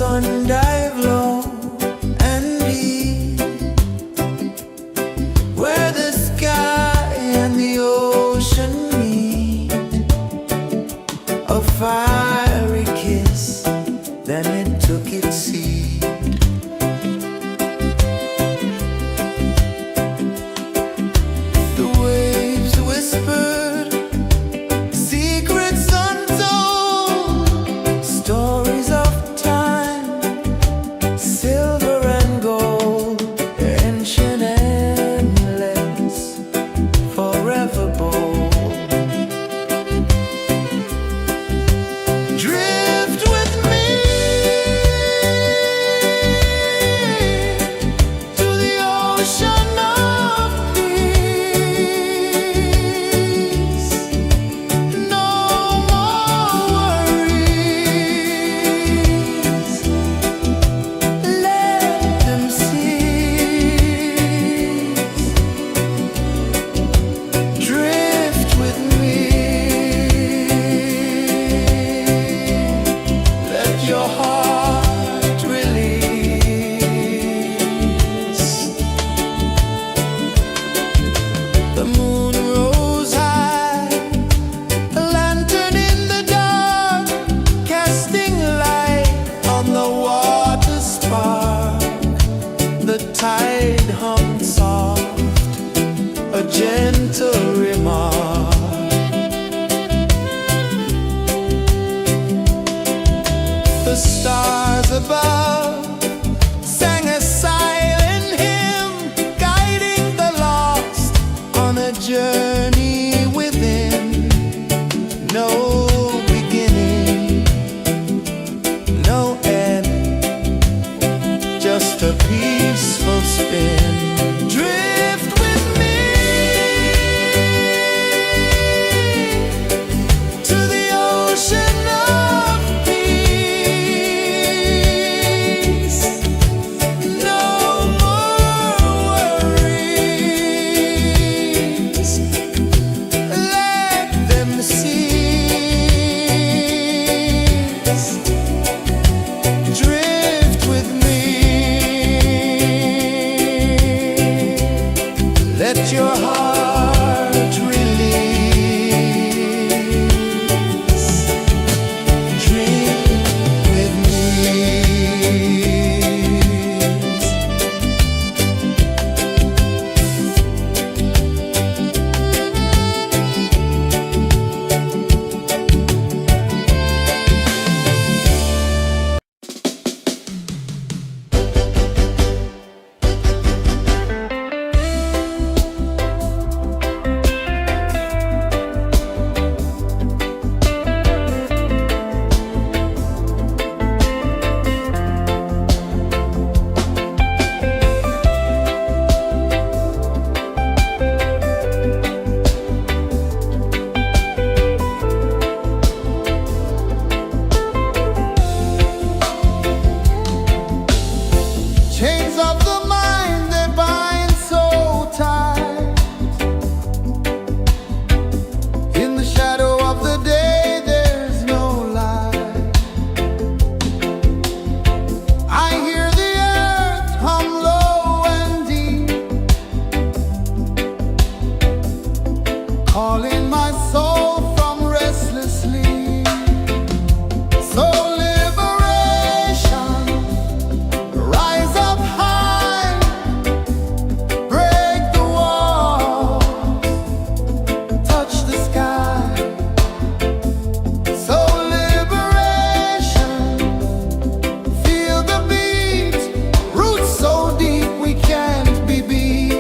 sun dive low and deep, where the sky and the ocean meet. A fiery kiss, then it took its seat. The waves whispered secrets untold, stories of time, silver and gold, ancient, endless, forever bold. Drift with me to the ocean of peace. No more worries. Let them cease. Drift with me. Let your heart release. The moon rose high, a lantern in the dark, casting light on the water spark. The tide hummed soft, a gentle remark. The stars above sang a silent hymn, guiding the lost on a journey within. No beginning, no end, just a peaceful spin. Drift with me to the ocean of peace. No more worries. Let them cease. Drift with me. Let your heart release. Dream with me. Chains of the mind, they bind so tight. In the shadow of the day, there's no light. I hear the earth hum low and deep, calling my soul from restless sleep. So liberation, rise up high, break the walls, touch the sky. So liberation, feel the beat, roots so deep we can't be beat.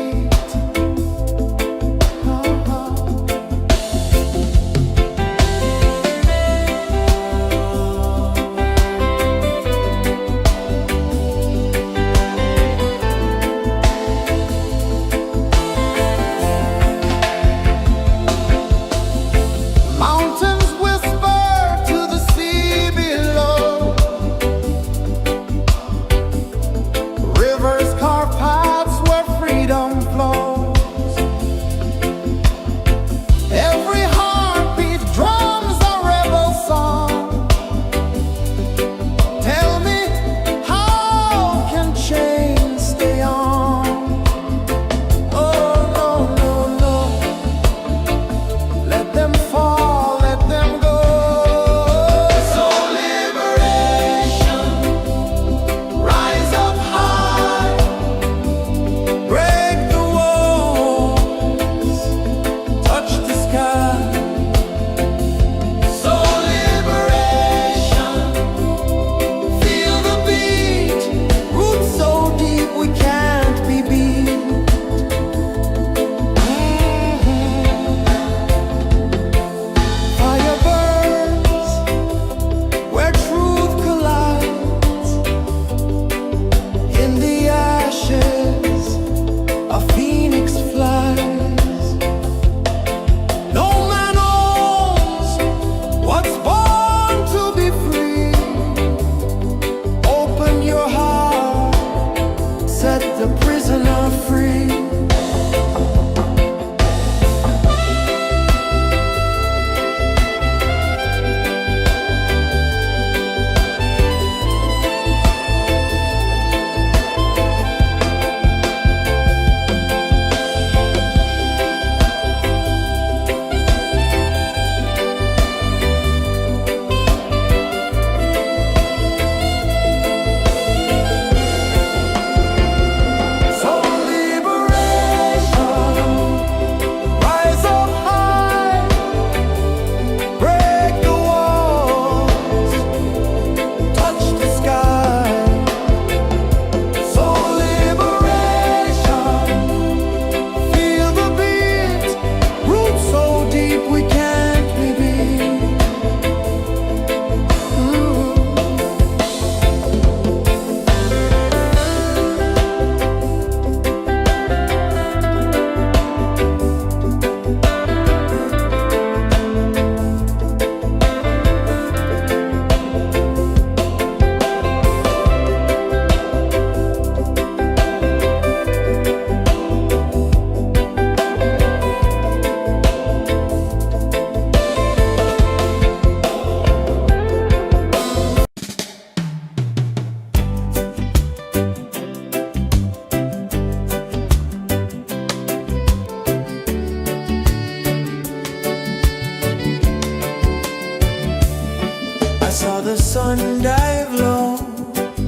the sun dive low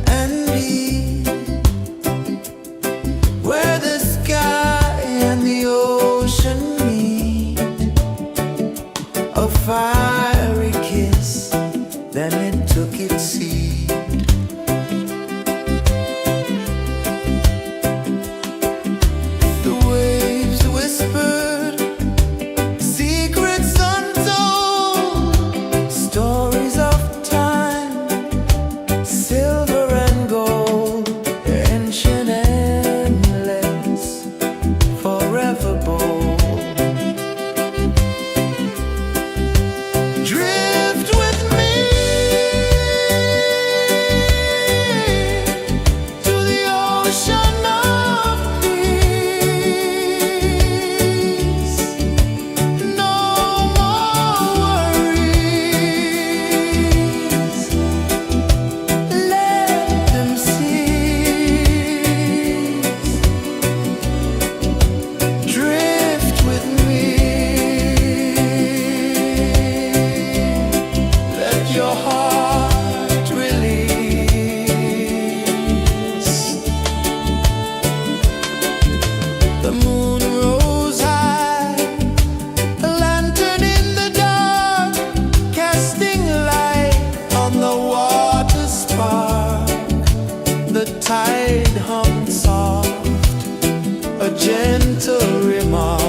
and deep, where the sky and the ocean meet. A fiery kiss, then it took its seat. The waves whispered secrets untold, stories of time, silver and gold, ancient, endless, forever bold. Drift with me to the ocean of peace. No more worries, let them cease. Drift with me, let your heart release. The moon rose high, a lantern in the dark, casting light on the water spark. The tide hummed soft, a gentle remark.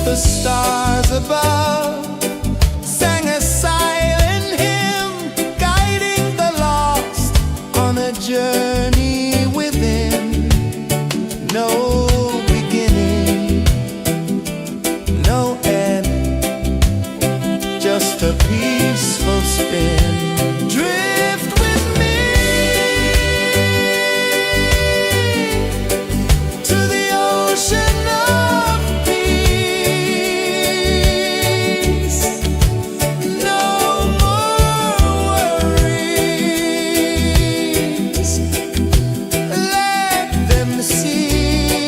The stars above sang a silent hymn, guiding the lost on a journey within. No beginning, no end, just a peaceful spin. Drift with me to the ocean of peace. No more worries, let them cease.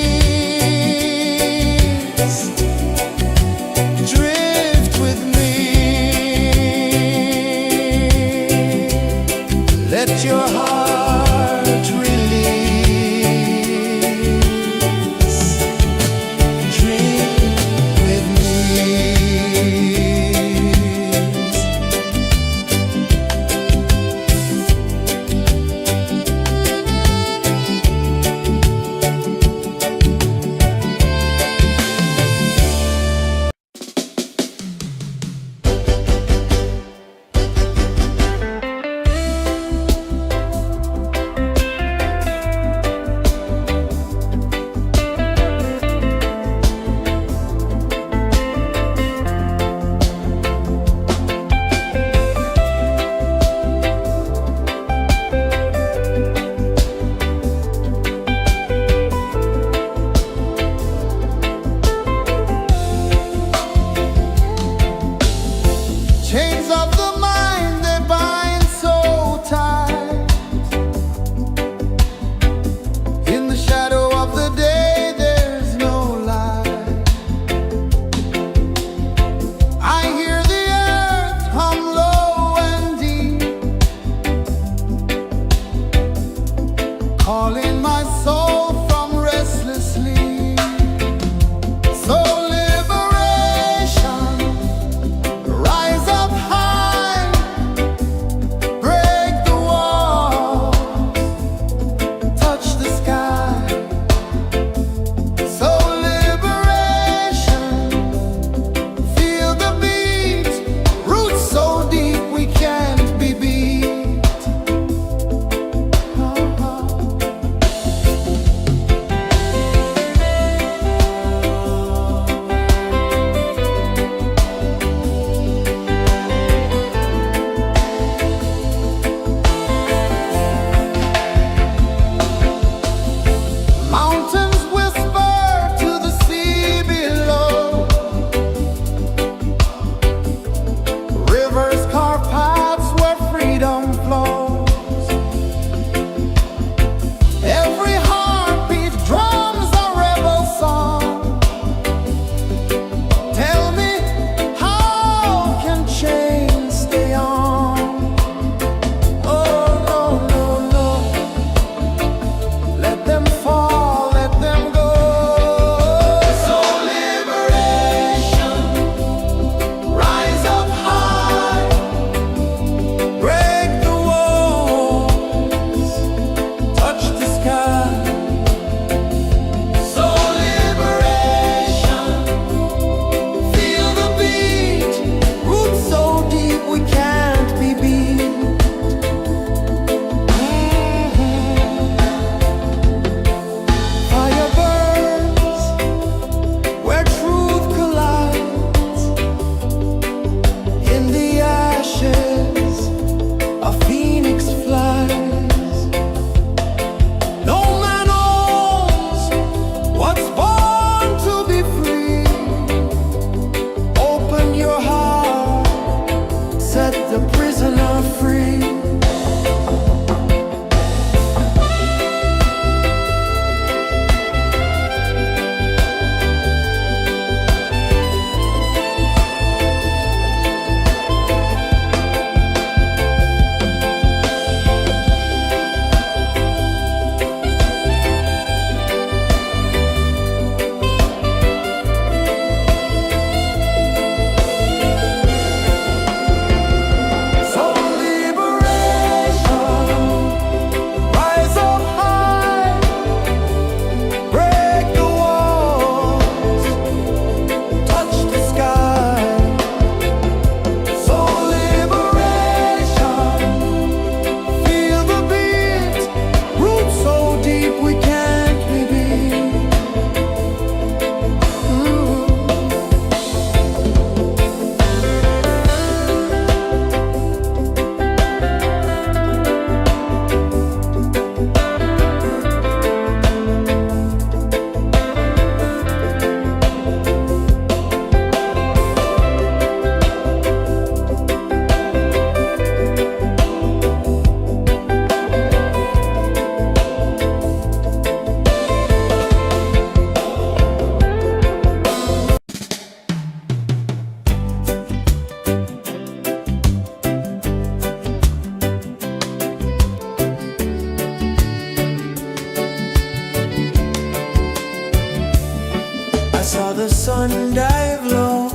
sun dive low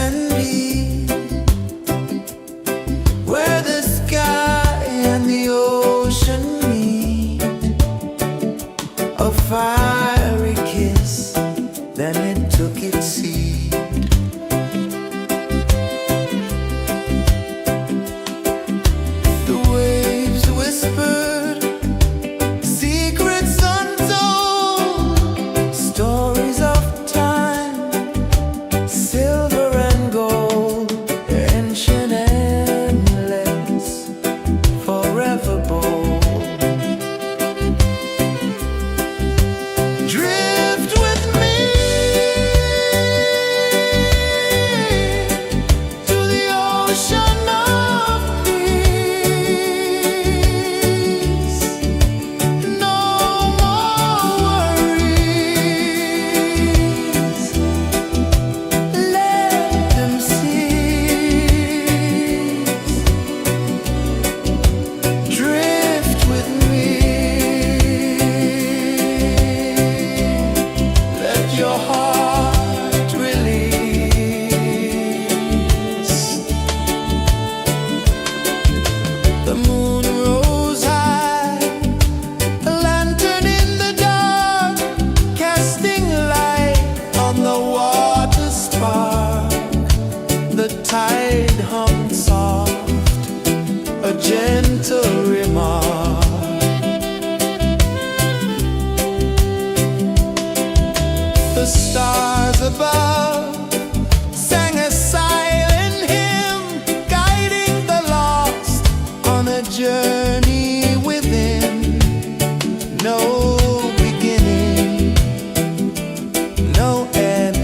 and deep, where the sky and the ocean meet, a fiery kiss, then it took its seat. The waves whispered secrets untold, stories of time, silver and gold, ancient, endless, forever bold. Drift with me to the ocean of peace. No more worries, let them cease. Drift with me, let your heart release. The moon rose high, a lantern in the dark, casting light on the water spark. The tide hummed soft, a gentle remark. The stars above sang a silent hymn, guiding the lost on a journey within. No beginning, no end,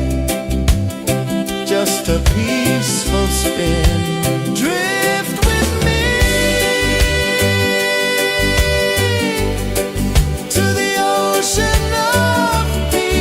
just a peaceful spin. Drift with me to the ocean of peace.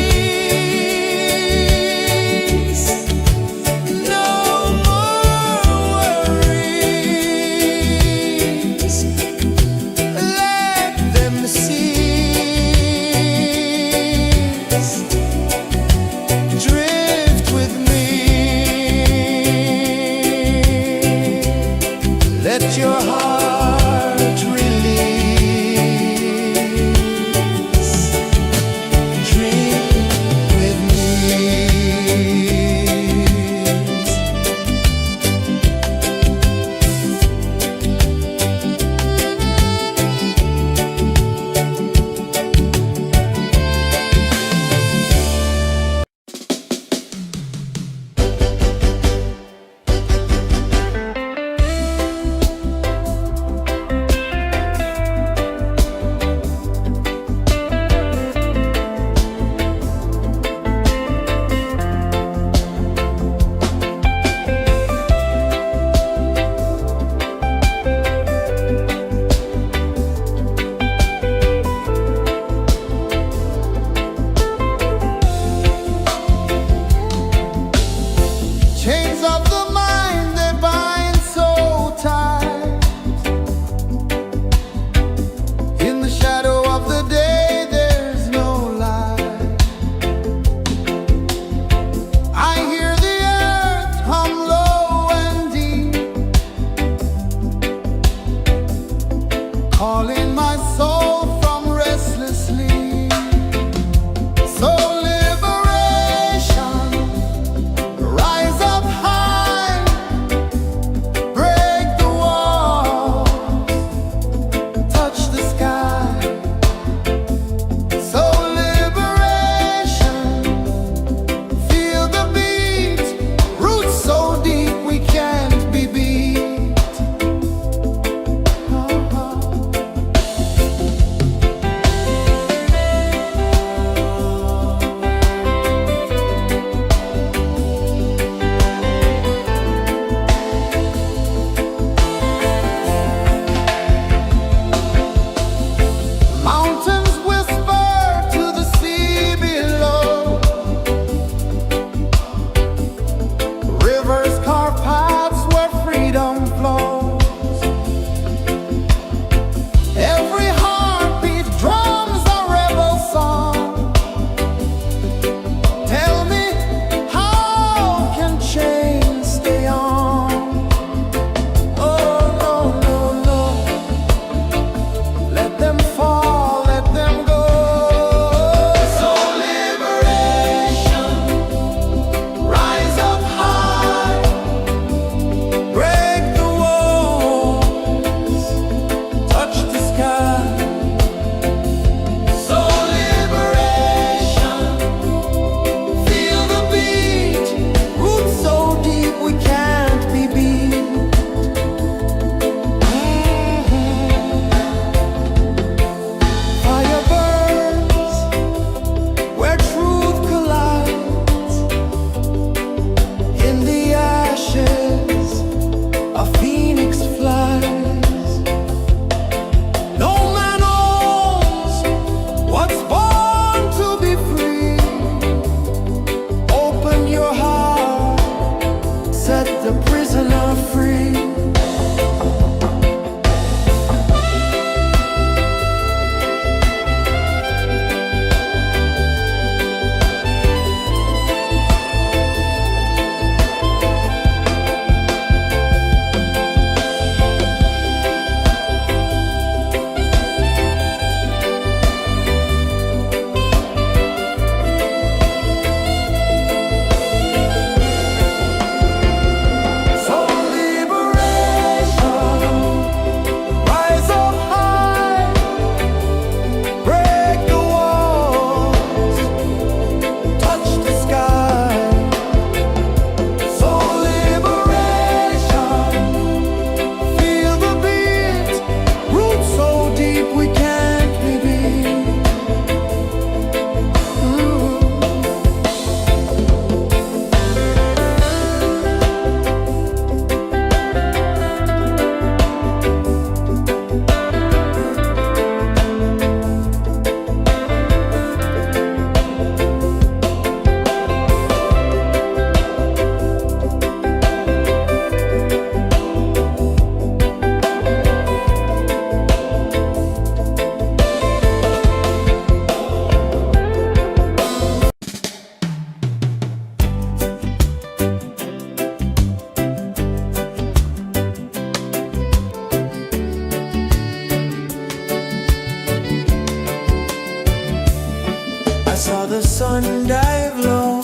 saw the sun dive low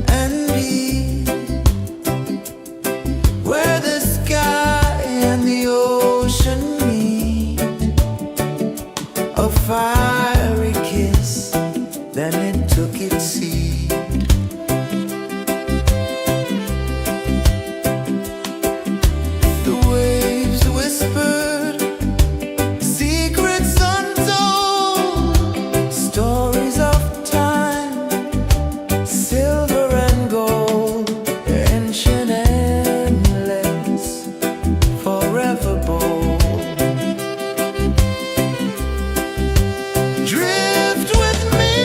and deep, where the sky and the ocean meet. A fiery kiss, then it took its seat. The waves whispered secrets untold, stories of time, silver and gold, ancient, endless, forever bold. Drift with me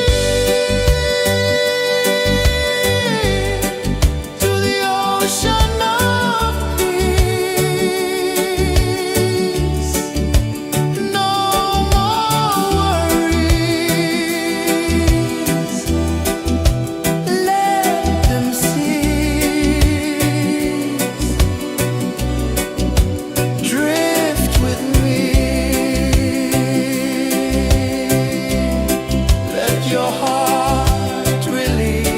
to the ocean of peace. No more worries, let them cease. Drift with me, let your heart release.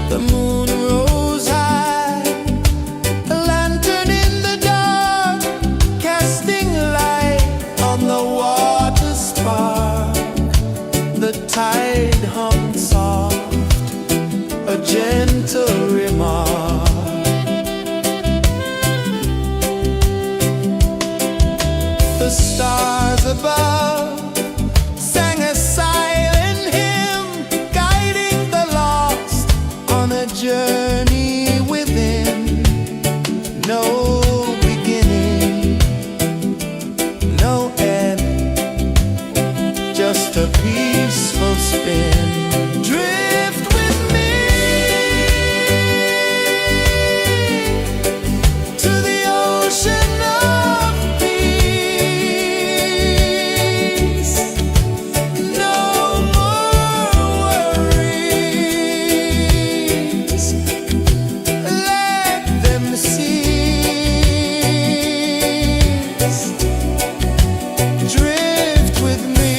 The moon rose high, a lantern in the dark, casting light on the water spark. The tide hummed soft, a gentle remark. The stars above sang a silent hymn, guiding the lost on a journey within. No beginning, no end, just a peaceful spin. Drift with me to the ocean of peace. No more worries, let them cease. Drift with me.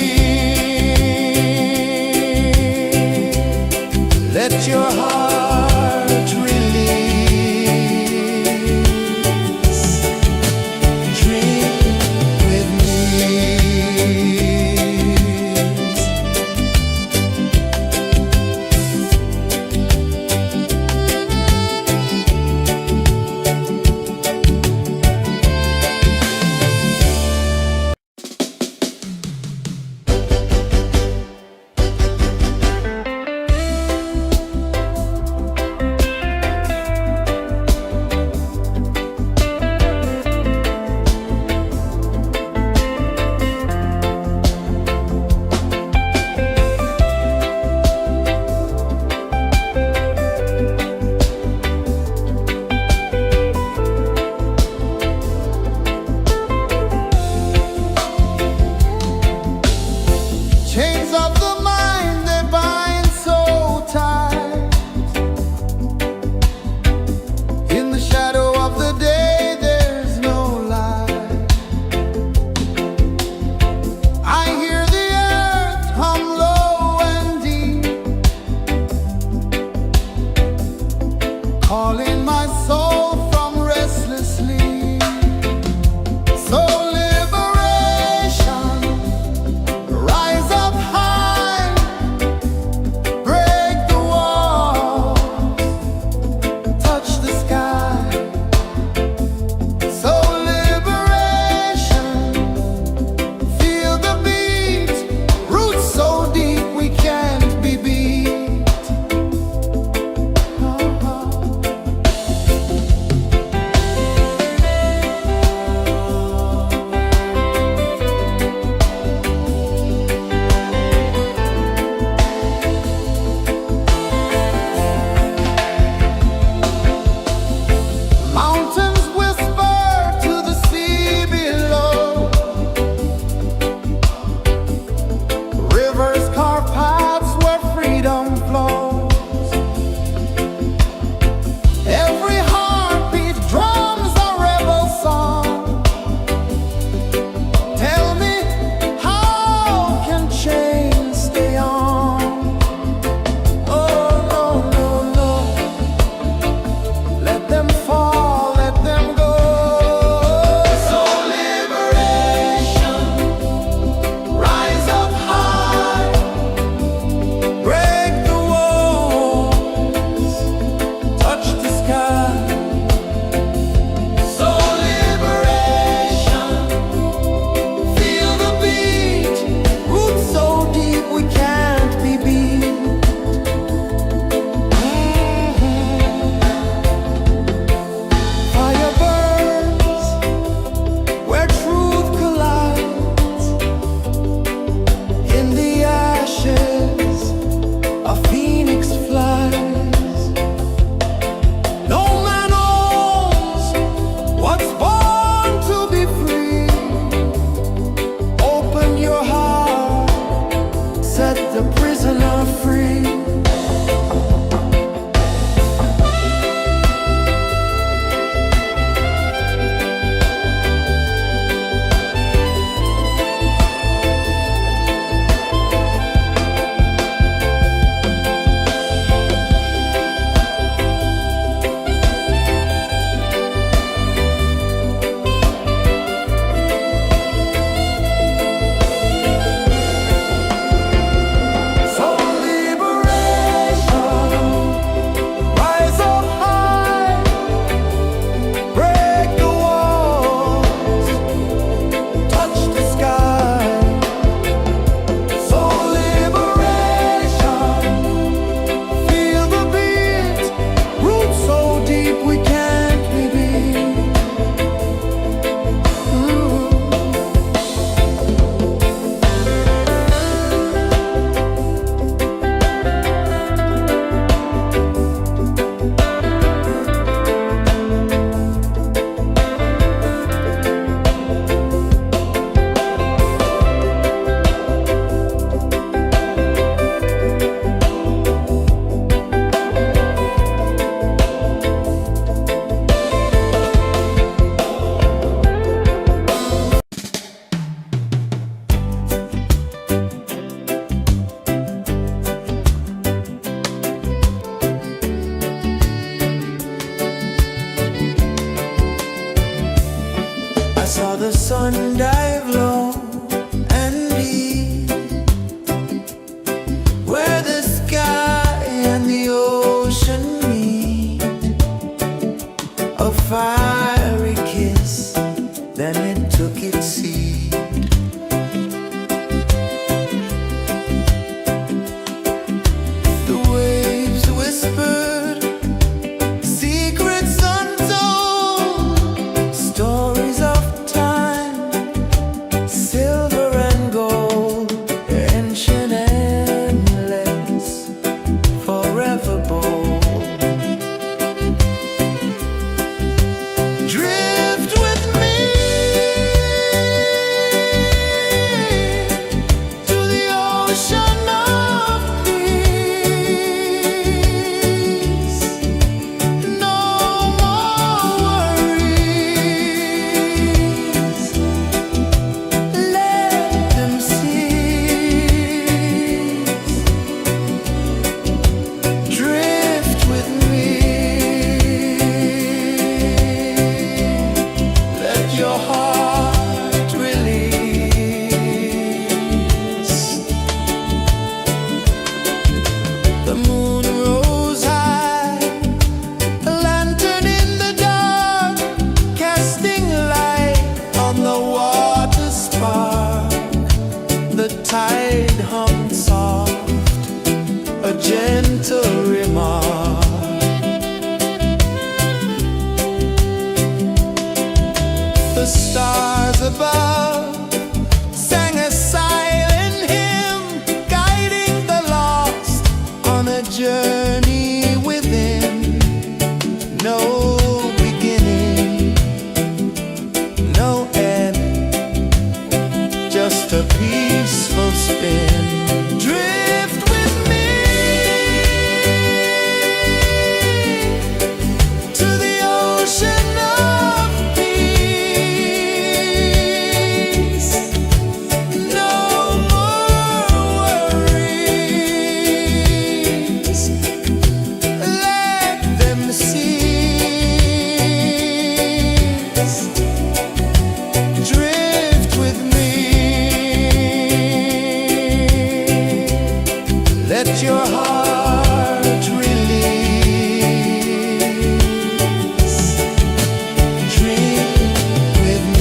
just a peaceful spin. Drift with me to the ocean of peace. No more worries, let them cease. Drift with me, let your heart release. Dream with me.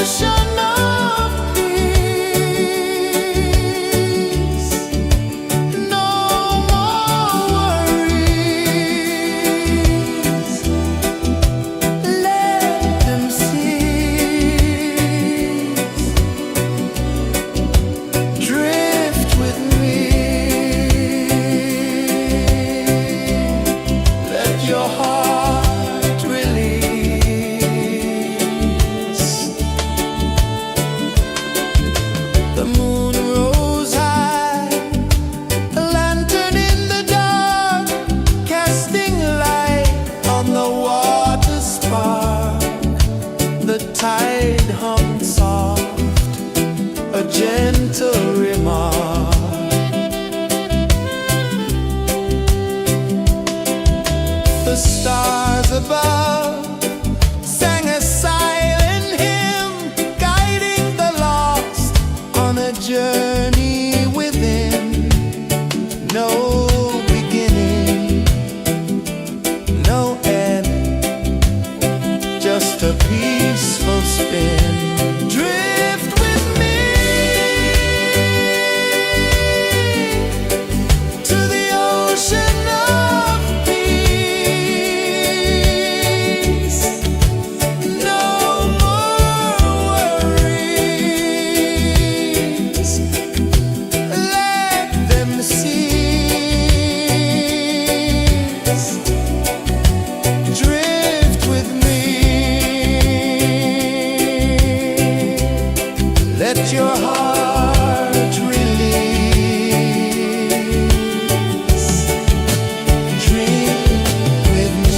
ocean of peace. No more worries. Let them cease. Drift with me. Let your heart release. The moon rose high, a lantern in the dark, casting light on the water spark. The tide hummed soft, a gentle remark. The stars above sang a silent hymn, guiding the lost on a journey within. No beginning, no end, just a peaceful spin. Drift with me to the ocean of peace. No more worries. Let them cease. Drift with me. Let your heart release. Dream with me.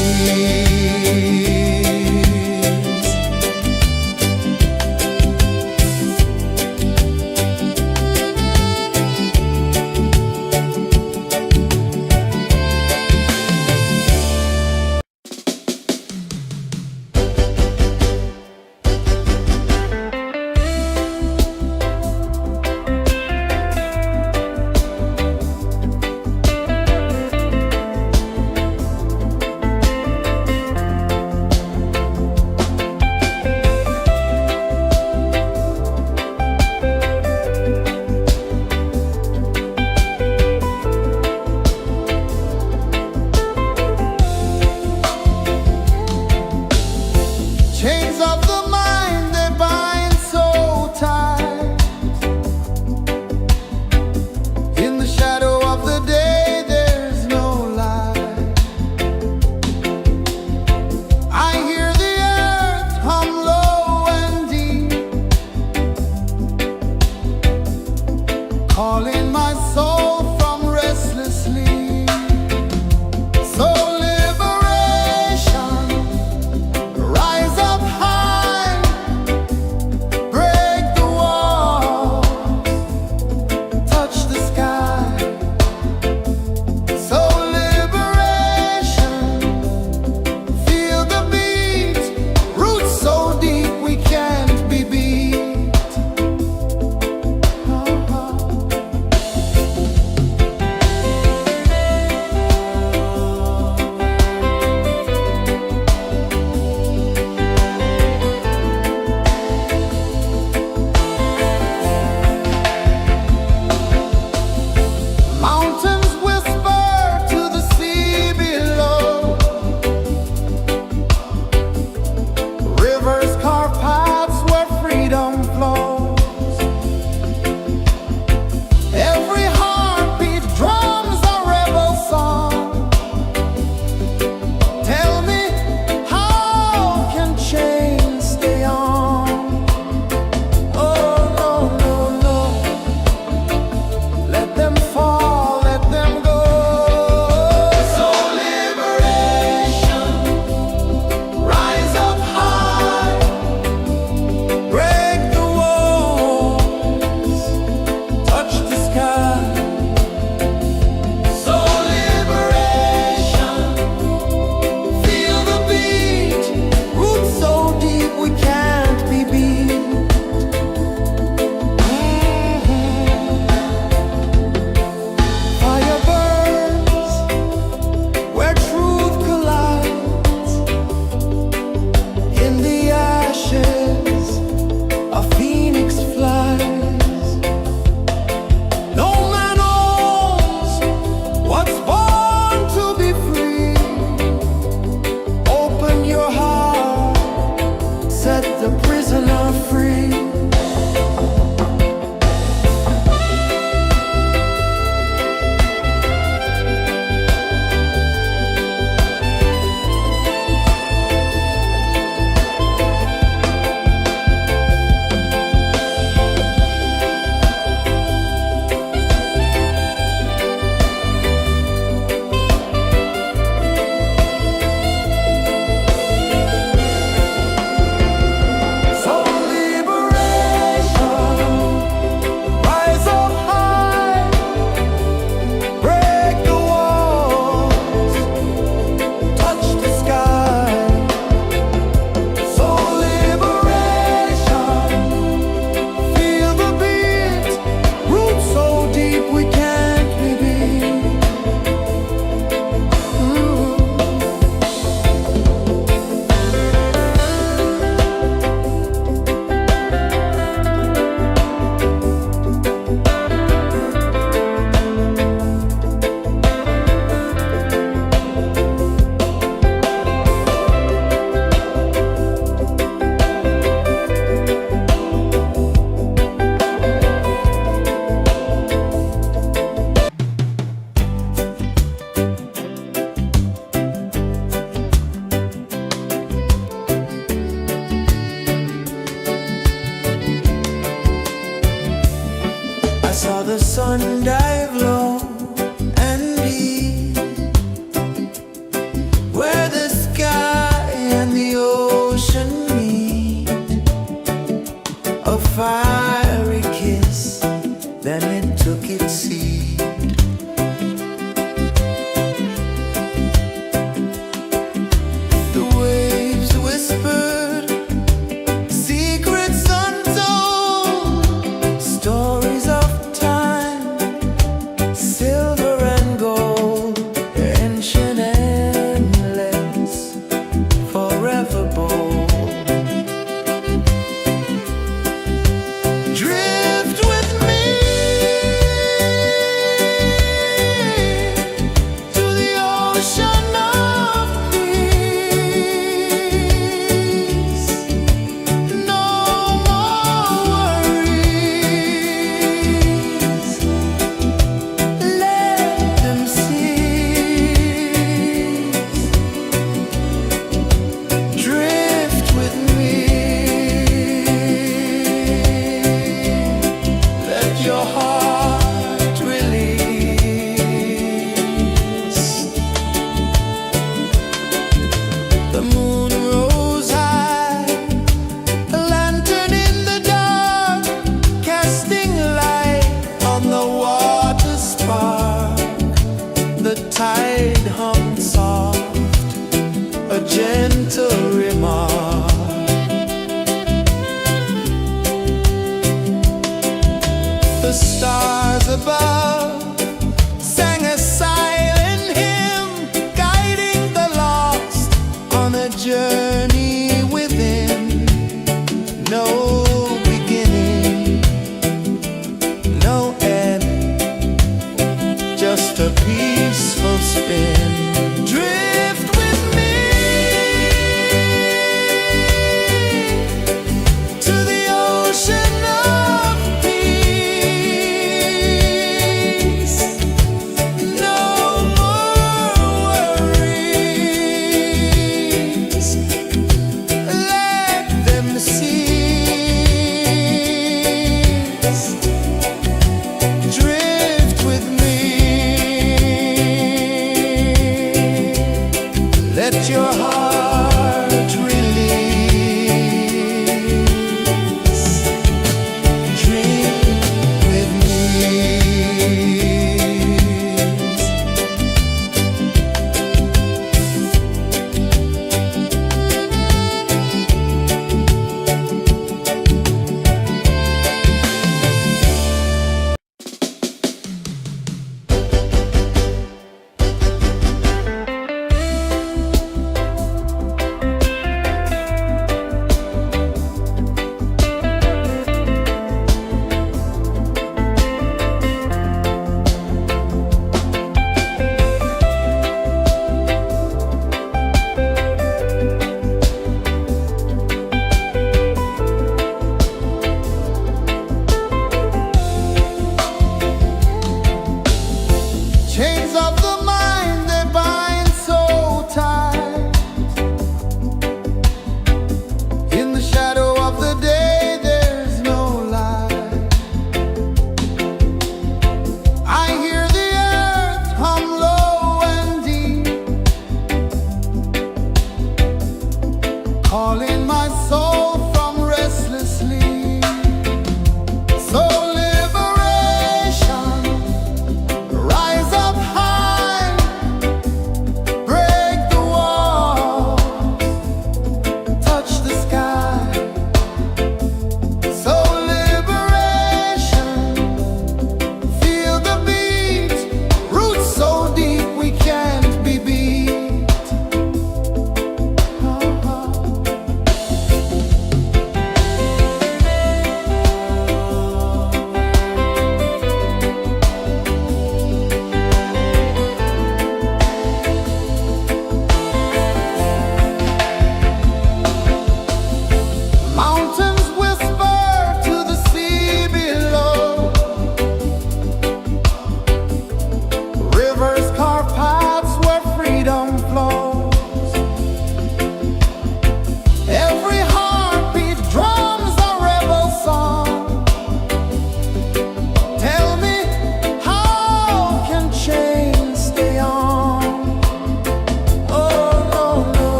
a fiery kiss, then it took its seed. The waves whispered secrets untold, stories of time, silver and gold, ancient, endless, forever bold. Drift with me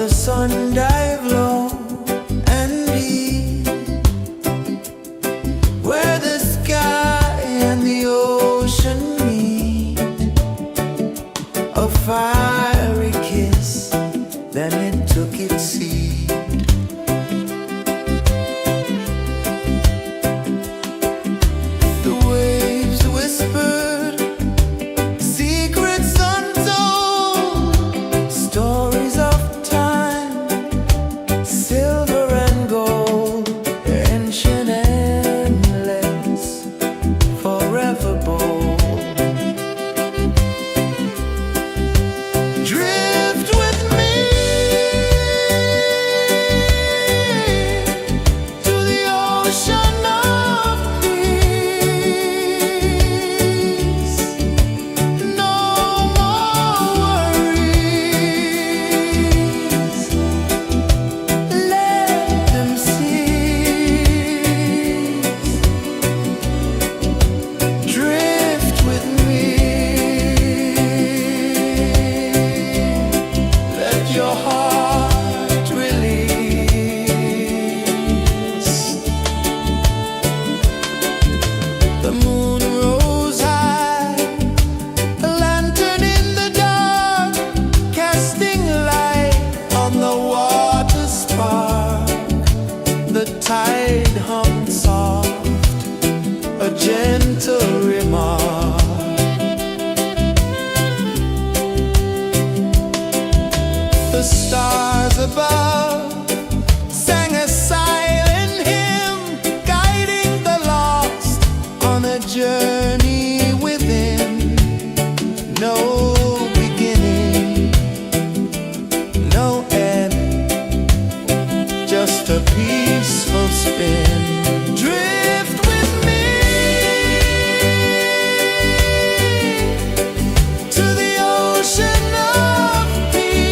the sun dive low and deep, where the sky and the ocean meet. A fiery kiss, then it took its seed. The waves whispered secrets untold, stories of time, silver and gold, ancient, endless, forever bold. Drift with me to the ocean of peace. No more worries, let them cease. Drift with me, let your heart release. The moon rose high, a lantern in the dark, casting light on the water spark. The tide hummed soft, a gentle remark. The stars above sang a silent hymn, guiding the lost on a journey within. No beginning, no end, just a peaceful spin. Drift with me to the ocean of peace.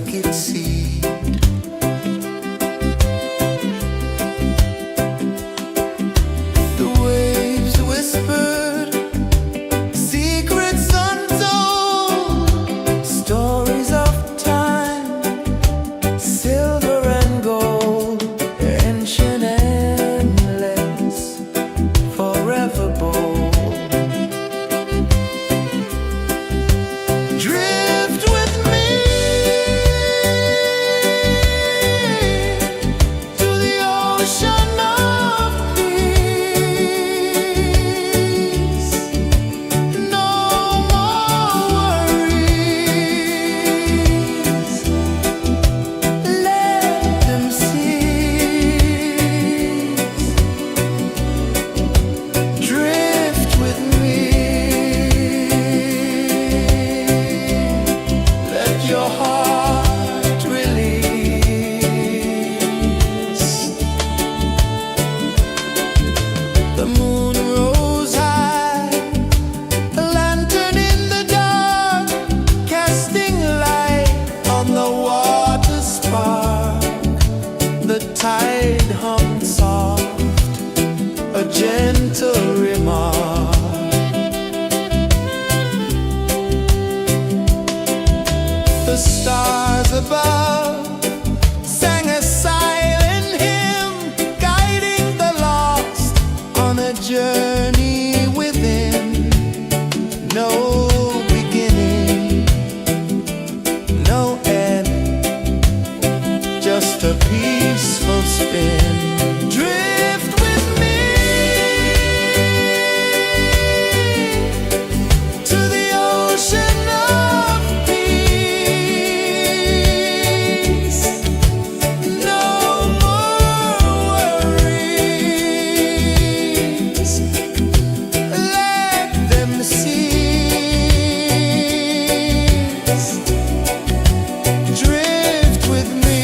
delicate sea. The waves whispered secrets untold, stories of time, silver and gold, ancient, endless, forever bold. Drift with me to the ocean of peace. No more worries. Let them cease. Drift with me. Let your heart release. The moon rose high, a lantern in the dark, casting light on the water spark. The tide hummed soft, a gentle remark. The stars above sang a silent hymn, guiding the lost on a journey within. No beginning, no end, just a peaceful spin. Drift with me to the ocean of peace. No more worries. Let them cease. Drift with me.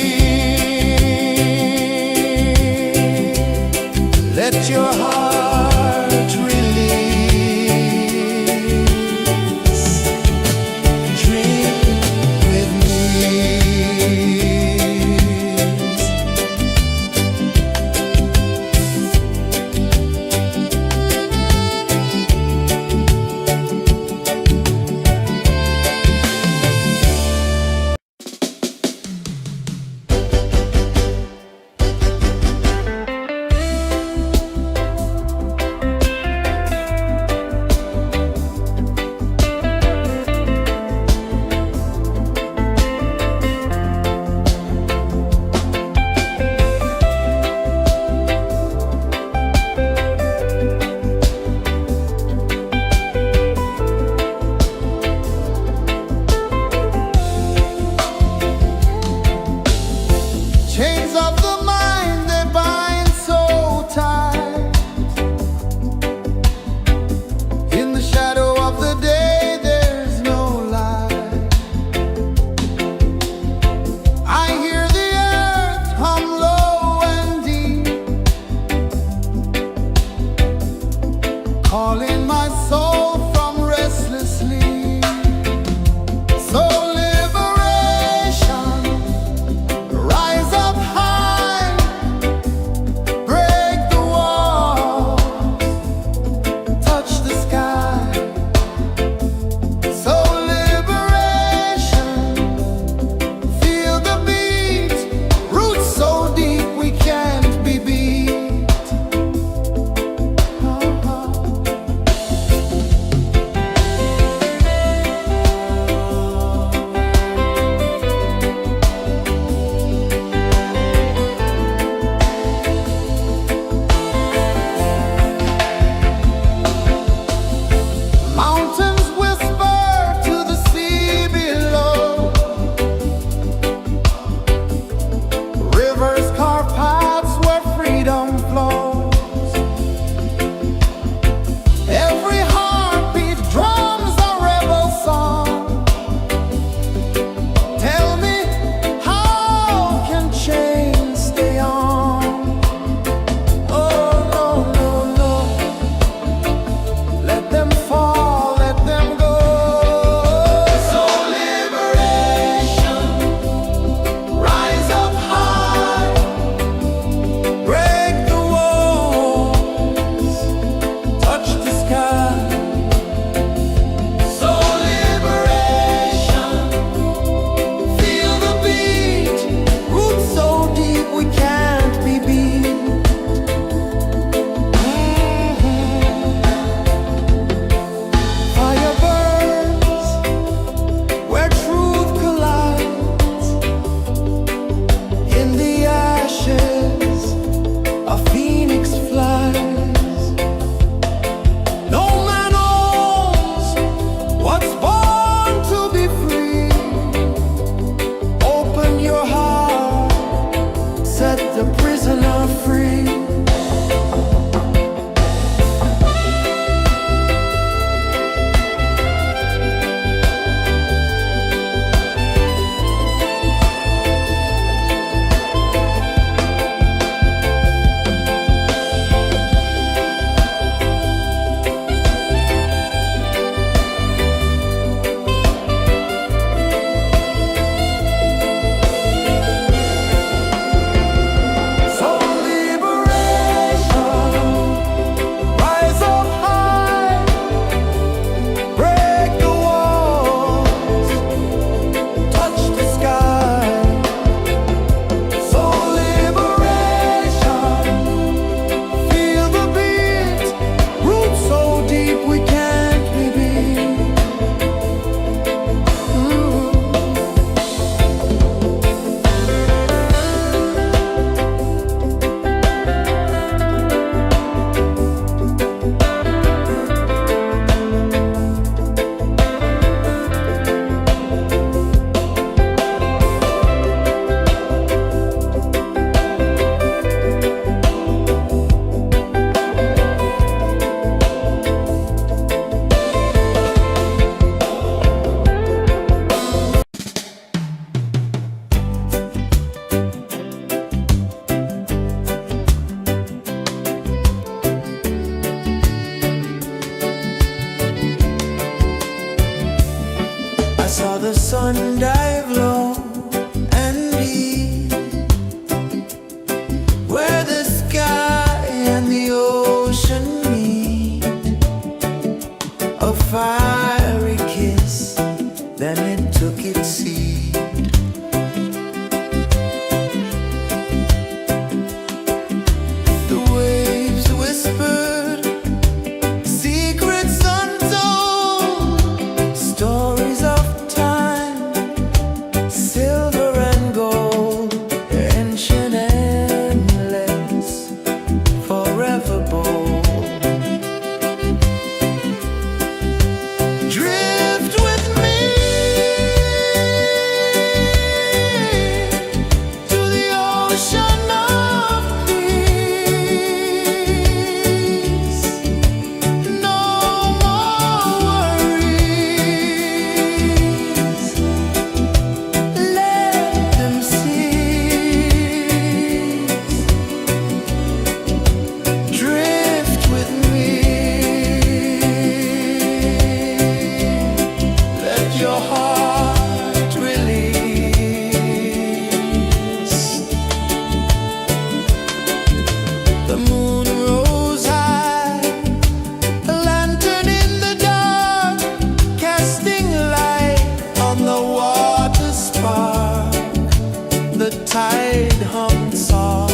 tide hung soft,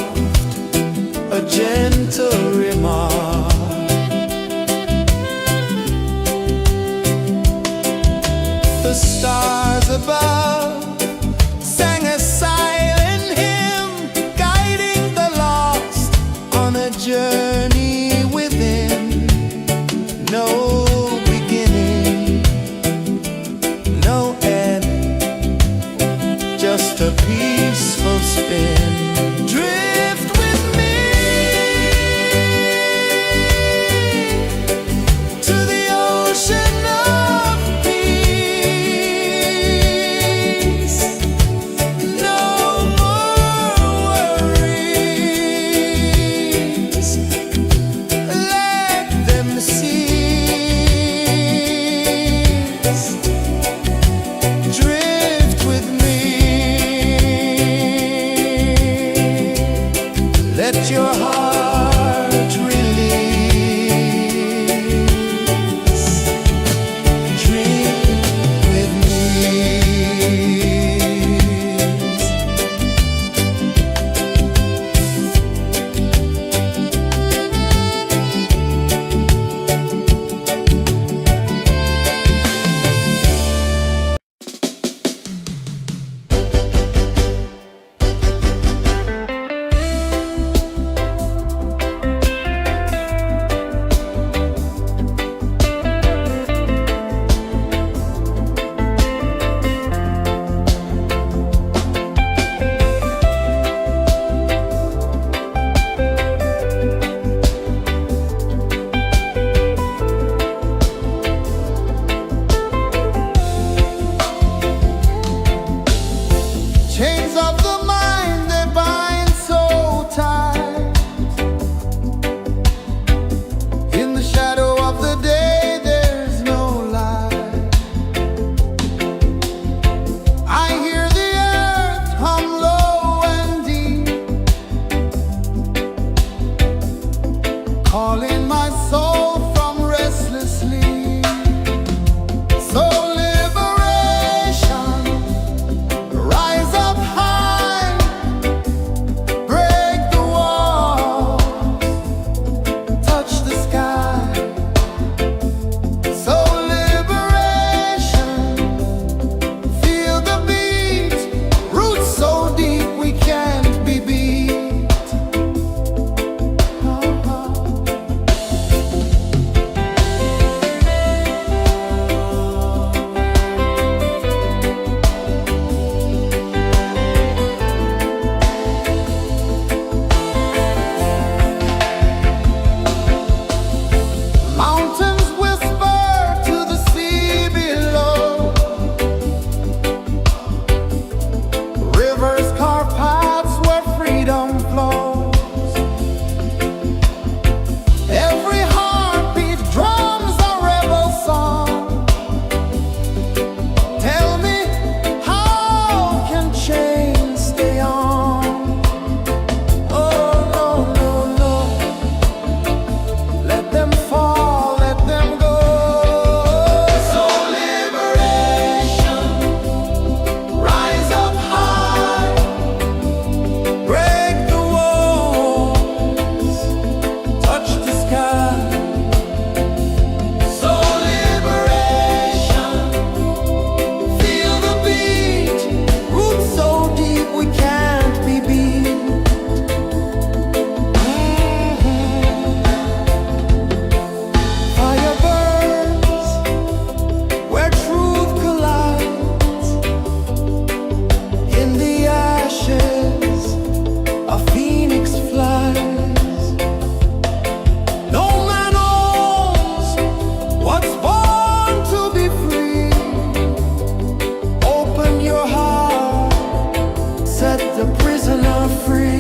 a gentle remark. The stars above sang a silent hymn, guiding the lost on a journey within. No beginning, no end, just a peaceful spin. Drift with me to the ocean of peace. No more worries, let them cease. Drift with me, let your heart release. Drift with me. Chains of the mind, they bind so tight. In the shadow of the day, there's no light. I hear the earth hum low and deep, calling my soul from restless sleep. So liberation, rise up high, break the walls, touch the sky. So liberation, feel the beat, roots so deep we can't be beat. Mountains whisper to the sea below, rivers carve paths where freedom flows. Every heartbeat drums a rebel song. Tell me, how can chains stay on? Oh no, no, no, let them fall, let them go. So liberation, rise up high, break the walls, touch the sky. So liberation, feel the beat, roots so deep we can't be beat. Fire burns where truth collides. In the ashes, a phoenix flies. No man owns what's born to be free. Open your heart, set the prisoner free.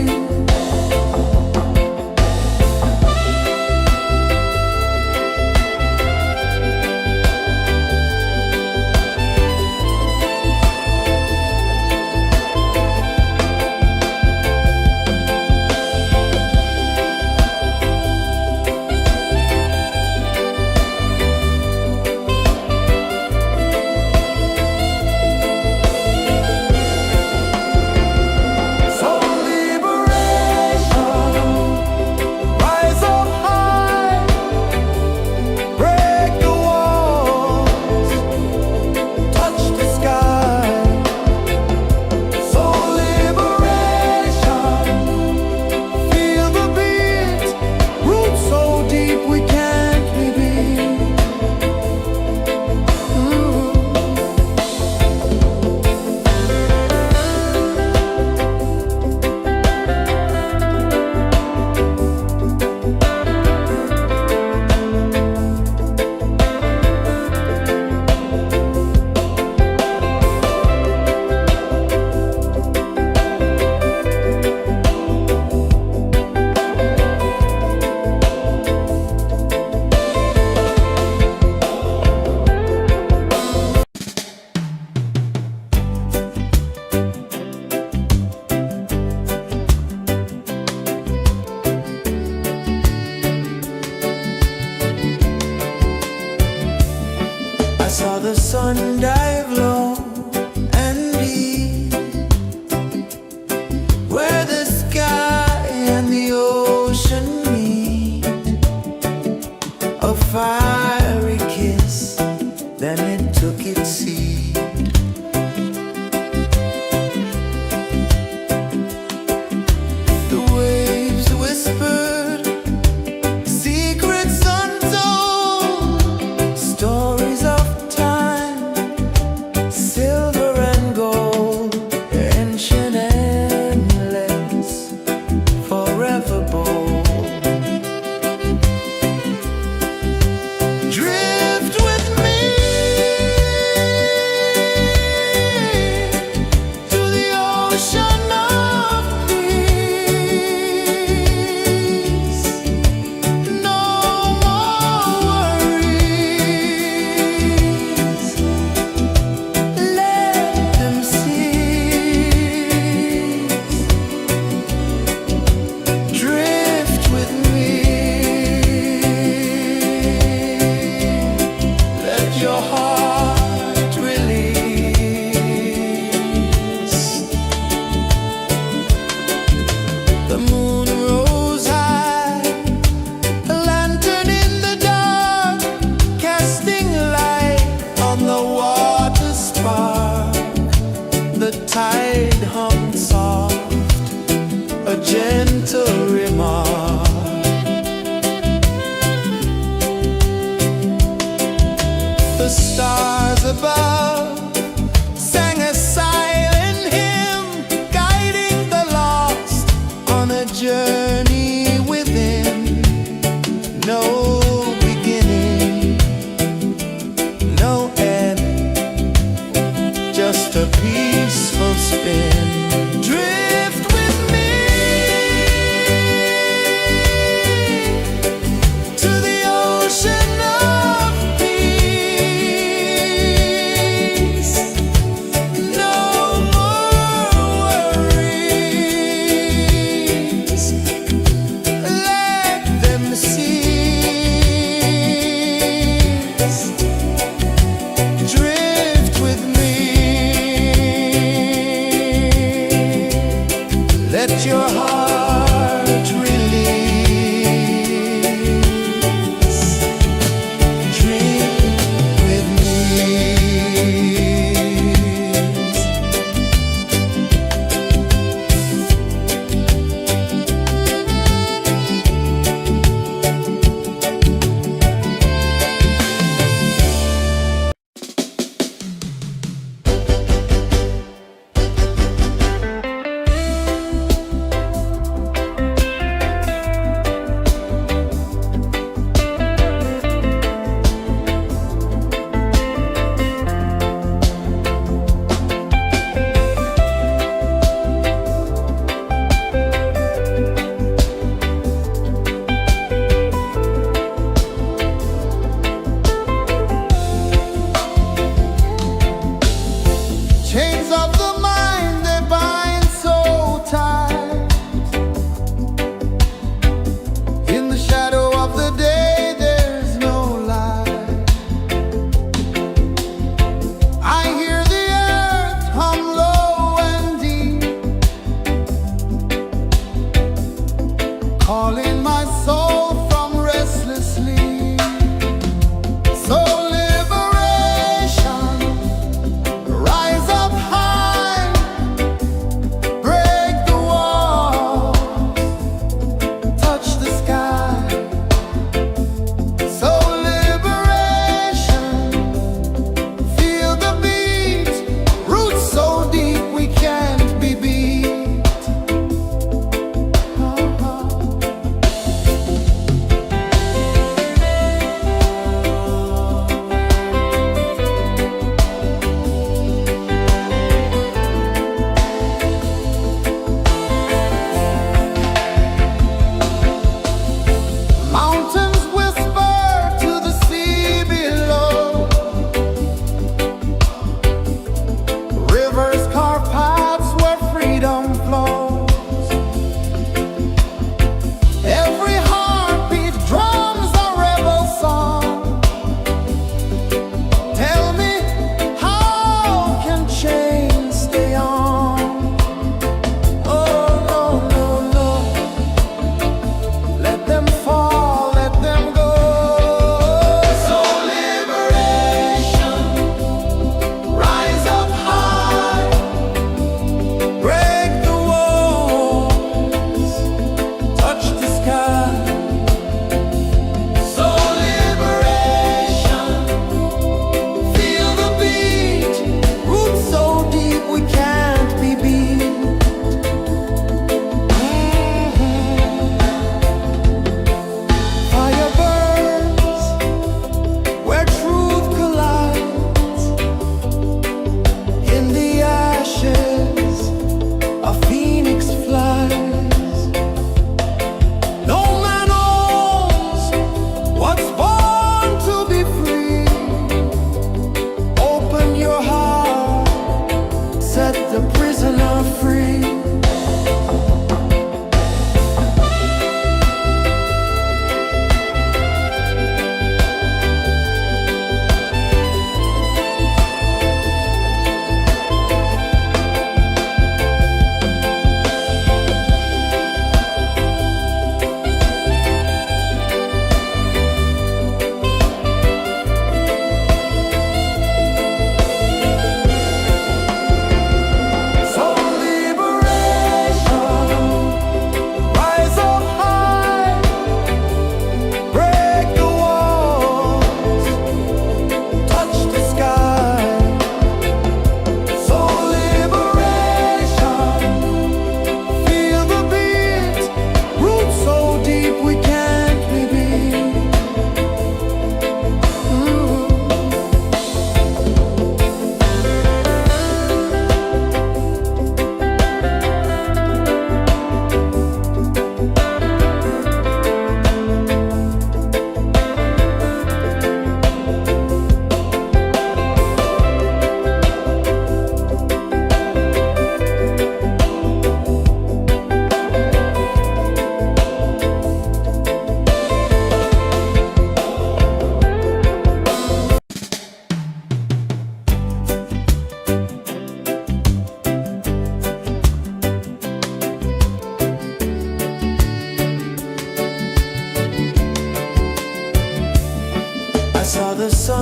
little remark. The stars above sang a silent hymn, guiding the lost on a journey within. No beginning, no end, just a peaceful spin. Drift with me to the ocean of peace. No more worries, let them cease. Drift with me, let your heart release. Dream with me.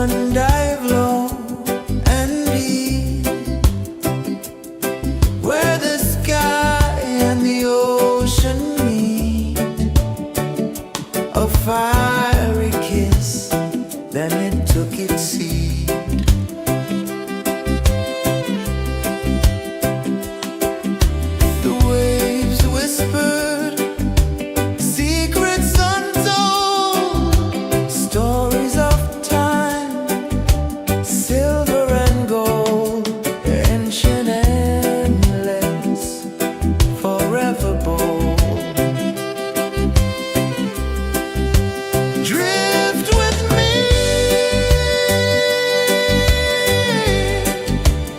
sun dive low and deep, where the sky and the ocean meet. A fiery kiss, then it took its seat. The waves whispered secrets untold, stories of time, silver and gold, ancient, endless, forever bold. Drift with me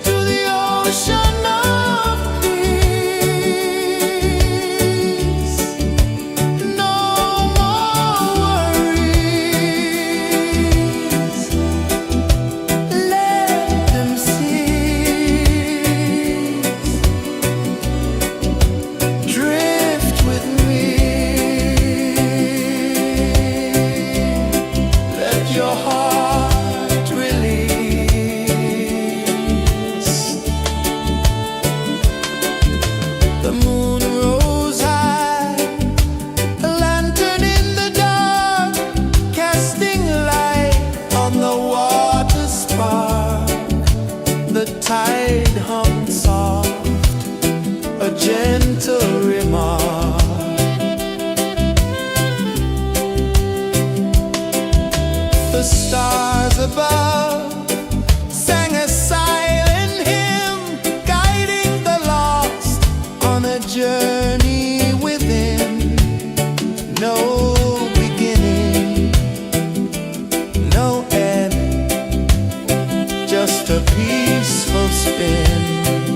to the ocean of peace. No more worries. Let them cease. Drift with me. Let your heart release. The moon rose high, a lantern in the dark, casting light on the water spark. The tide hummed soft, a gentle remark. The stars above sang a silent hymn, guiding the lost on a journey within. No beginning, no end, just a peaceful spin.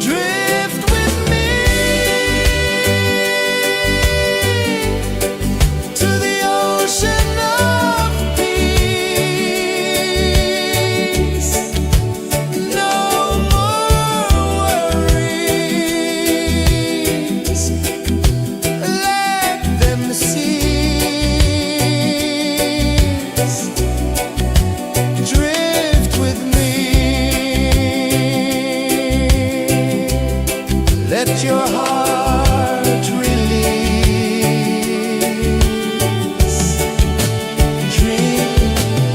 Drift with me to the ocean of peace. No more worries. Let them cease. Drift with me. Let your heart release. Drift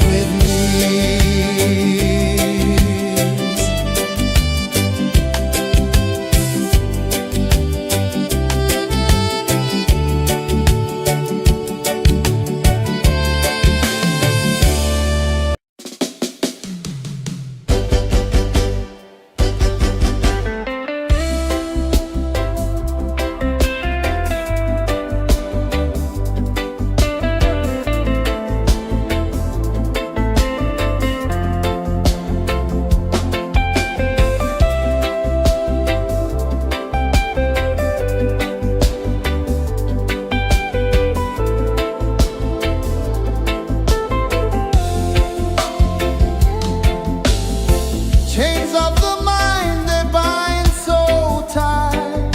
with me. Chains of the mind, they bind so tight.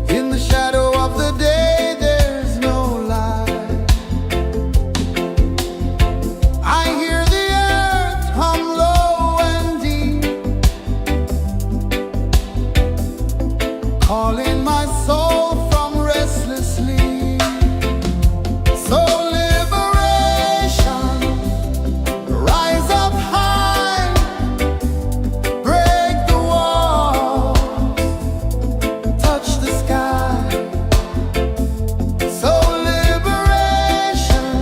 In the shadow of the day, there's no light. I hear the earth hum low and deep, calling my soul from restless sleep. So liberation, rise up high, break the walls, touch the sky. So liberation,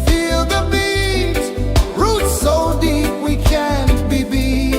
feel the beat, roots so deep we can't be beat.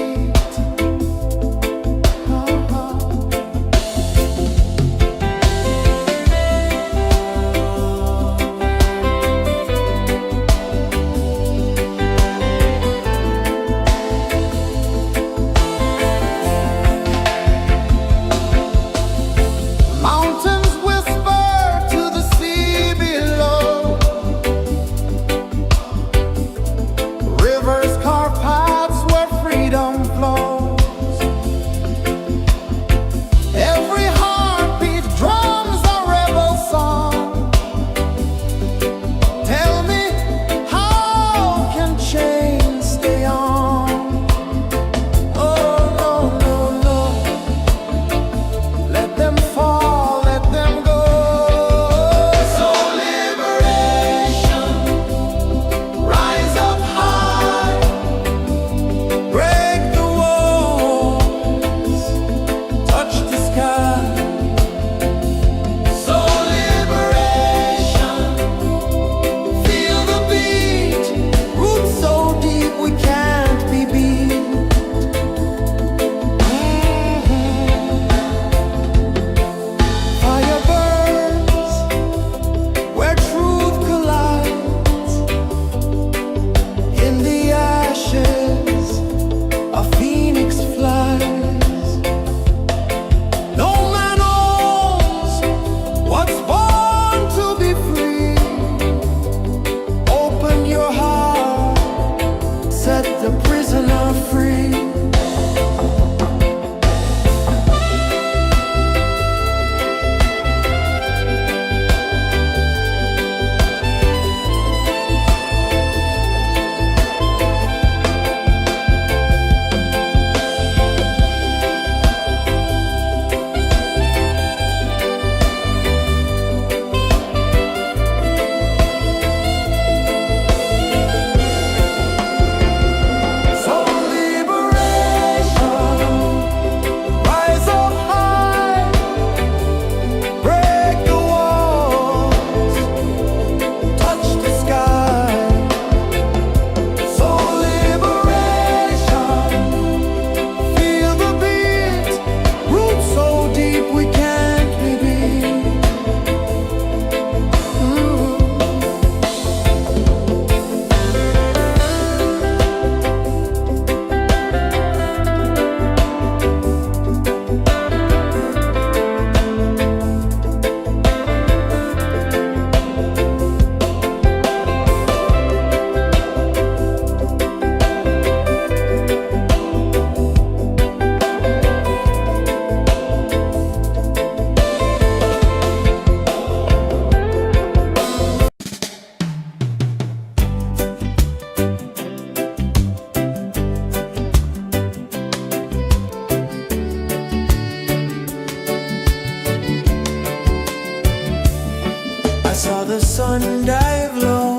sun dive low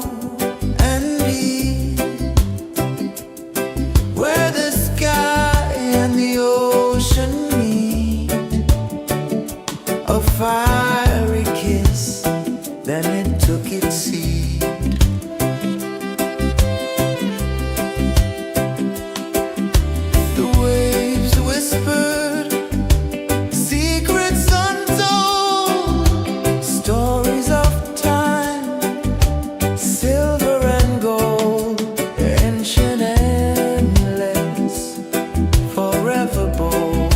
and deep, where the sky and the ocean meet. A fiery kiss, then it took its seed. The waves whispered secrets untold, stories of time, silver and gold, ancient, endless, forever bold.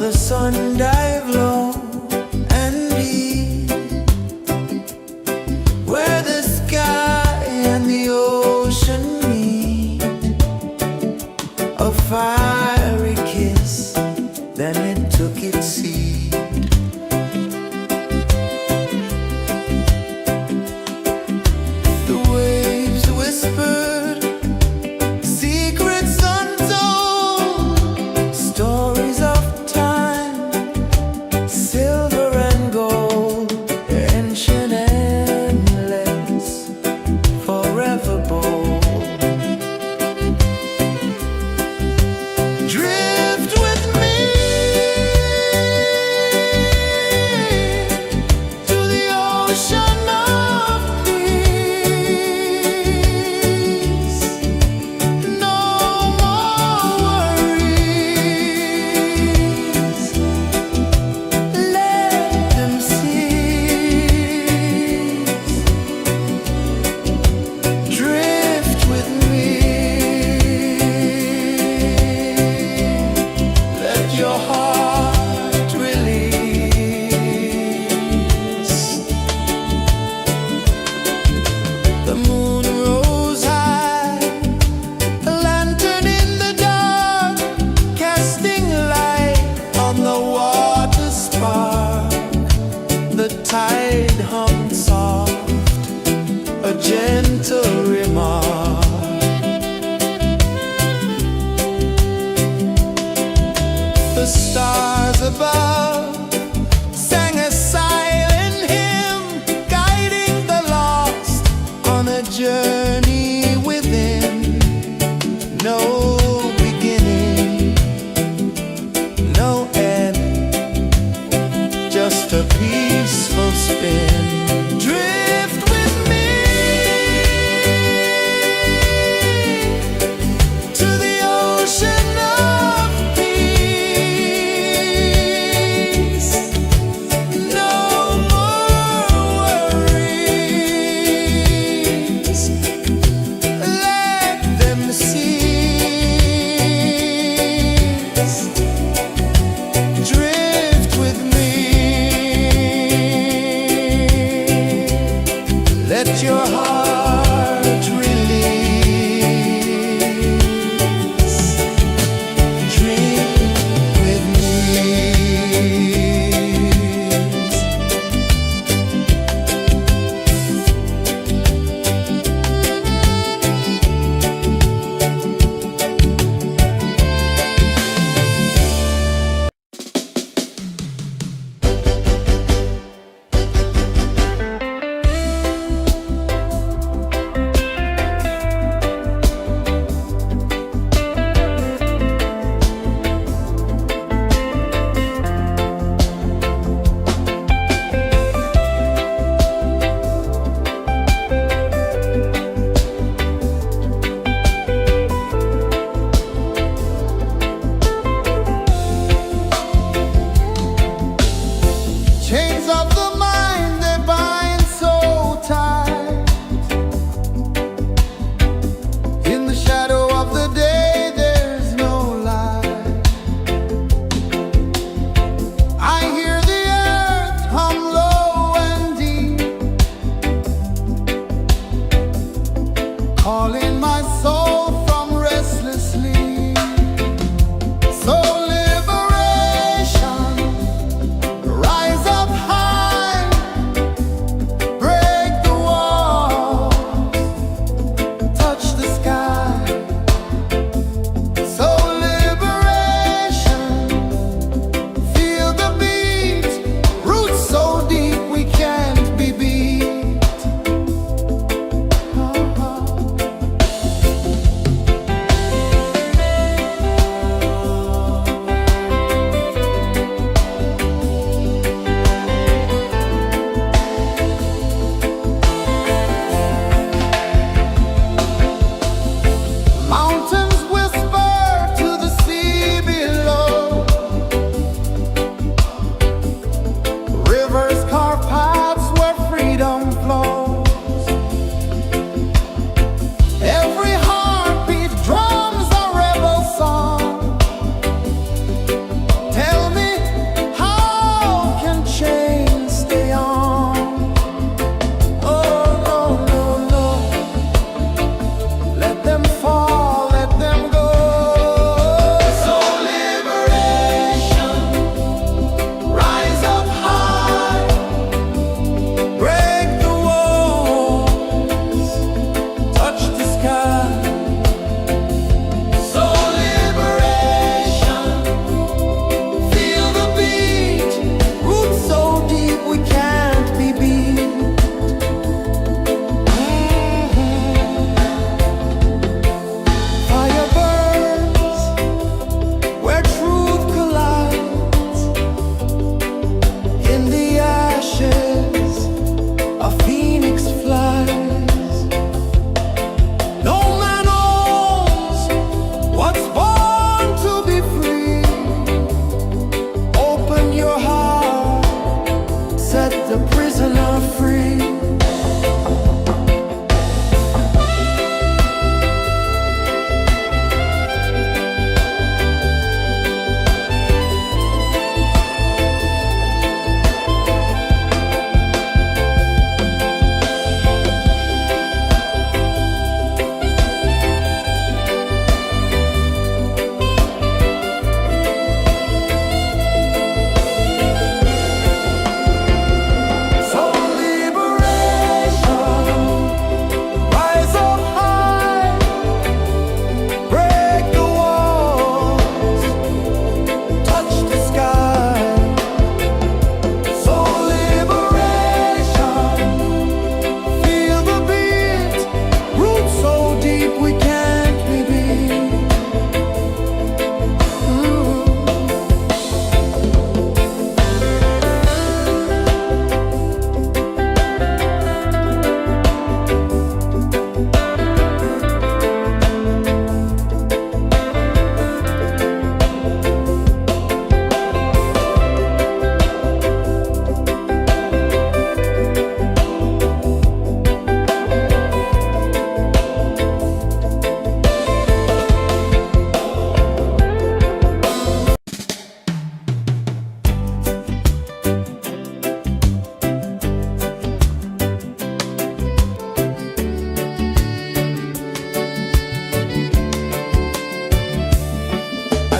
the sun dive low and deep, where the sky and the ocean meet. A fiery kiss, then it took its seed. The waves whispered secrets untold, stories of time, silver and gold, ancient, endless, forever bold. Drift with me to the ocean of peace. No more worries, let them cease. Drift with me, let your heart release. The moon rose high, a lantern in the dark, casting light on the water spark. The tide hummed soft, a gentle remark. The stars above sang a silent hymn, guiding the lost on a journey within. No beginning, no end, just a peaceful spin. Drift with me to the ocean of peace.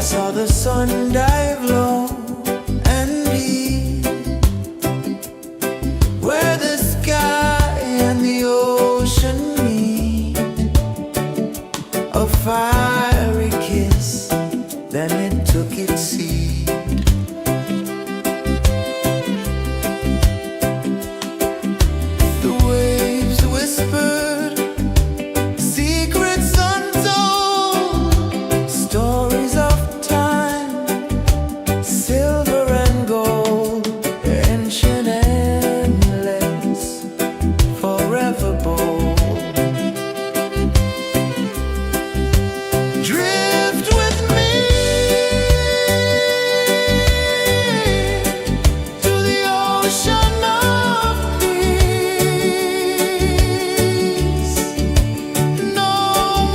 saw the sun dive low and deep, where the sky and the ocean meet. A fiery kiss, then it took its seat. The waves whispered secrets untold, stories of time, silver and gold, ancient, endless, forever bold. Drift with me to the ocean of peace. No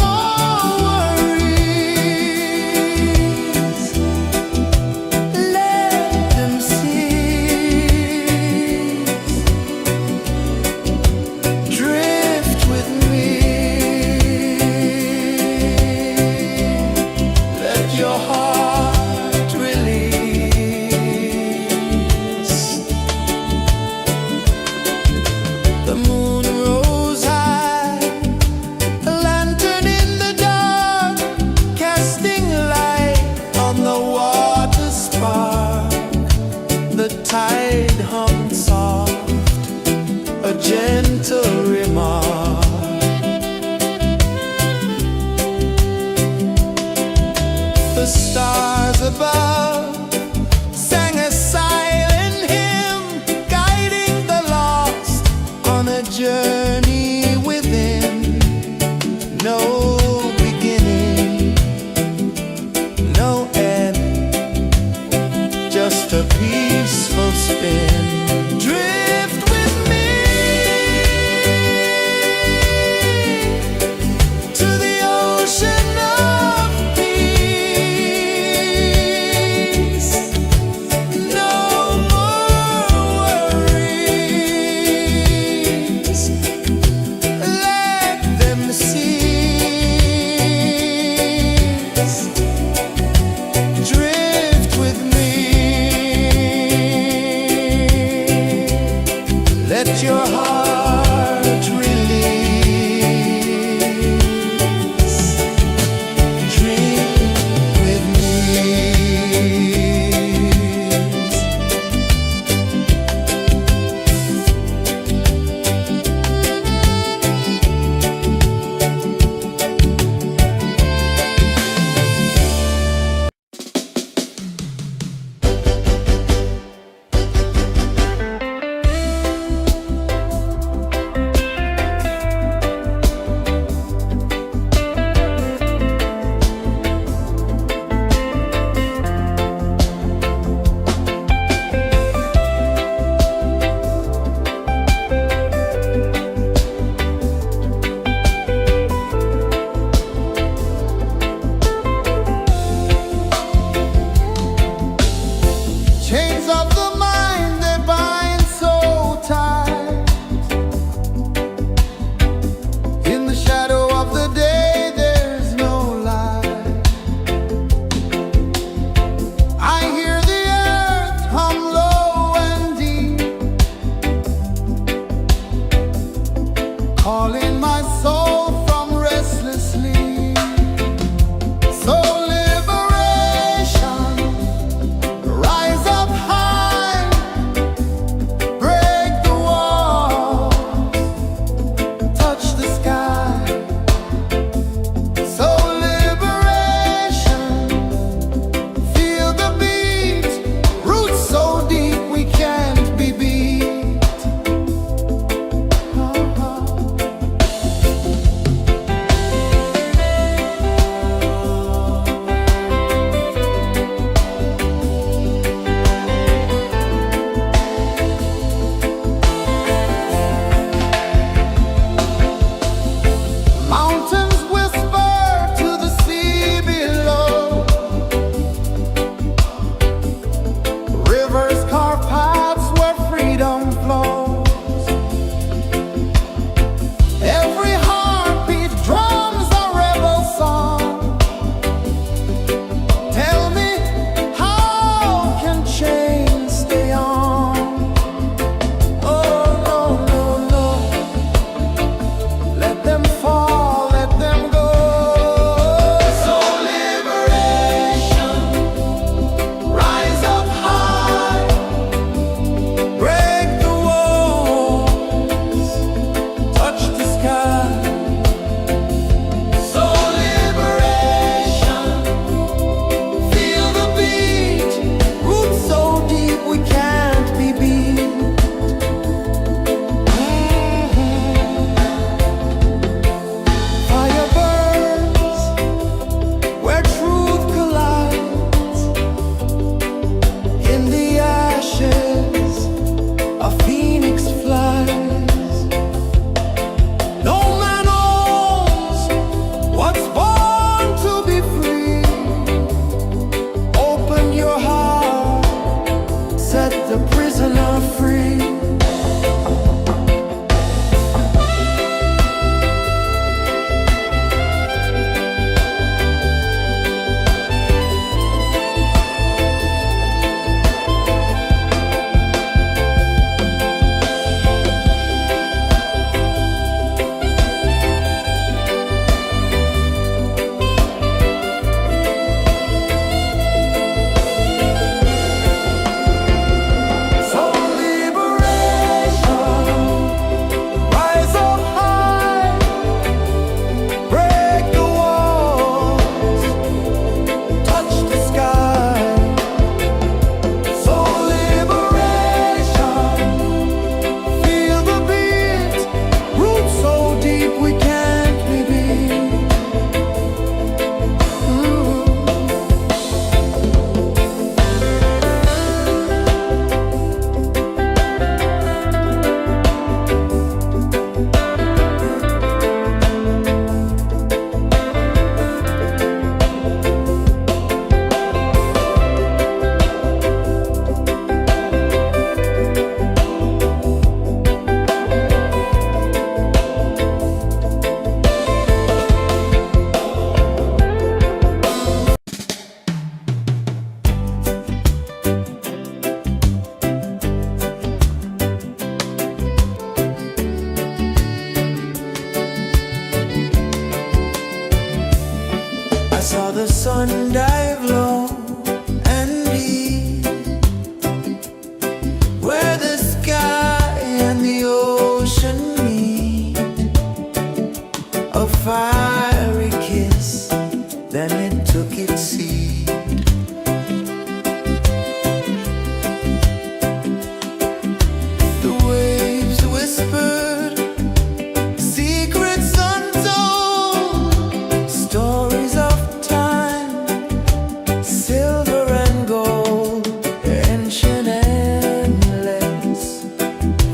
more worries, let them cease. Drift with me, let your heart release. The moon rose high, a lantern in the dark, casting light on the water spark. The tide hummed soft, a gentle remark. The stars above sang a silent hymn, guiding the lost on a journey within. No beginning, no end, just a peaceful spin. Drift with me to the ocean of peace. The waves whispered secrets untold, stories of time, silver and gold, ancient, endless,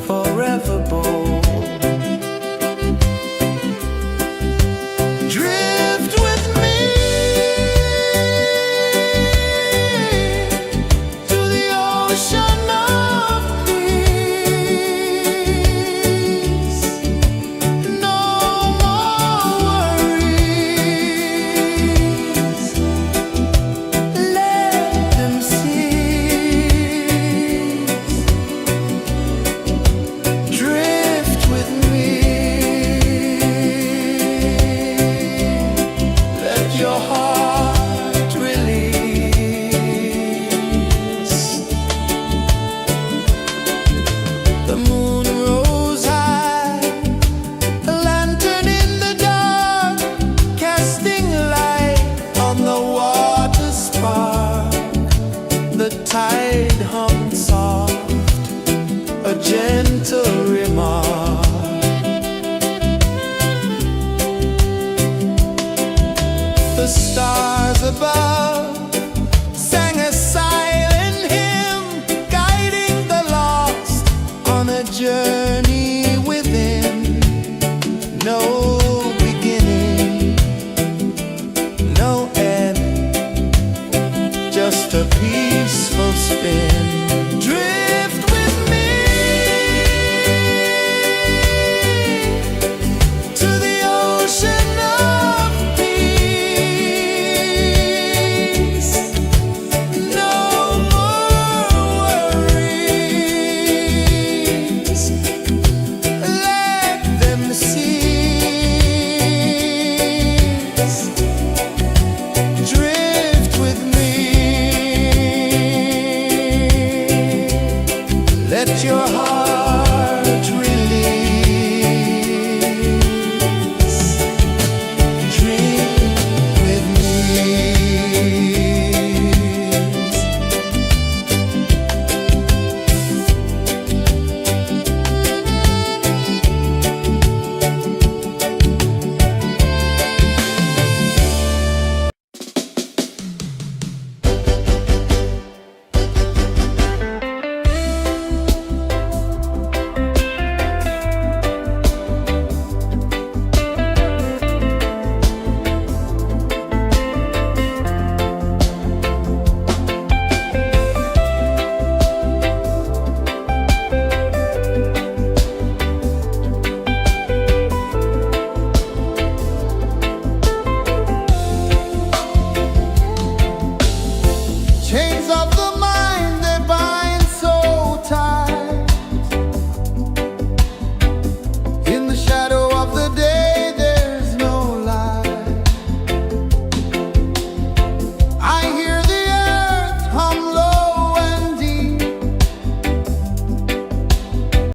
forever bold. Drift with me to the ocean of peace. No more worries, let them cease. Drift with me, let your heart release. The moon rose high, a lantern in the dark, casting light on the water spark. The tide hummed soft, a gentle remark. The stars above sang a silent hymn, guiding the lost on a journey within. No beginning, no end, just a peaceful spin.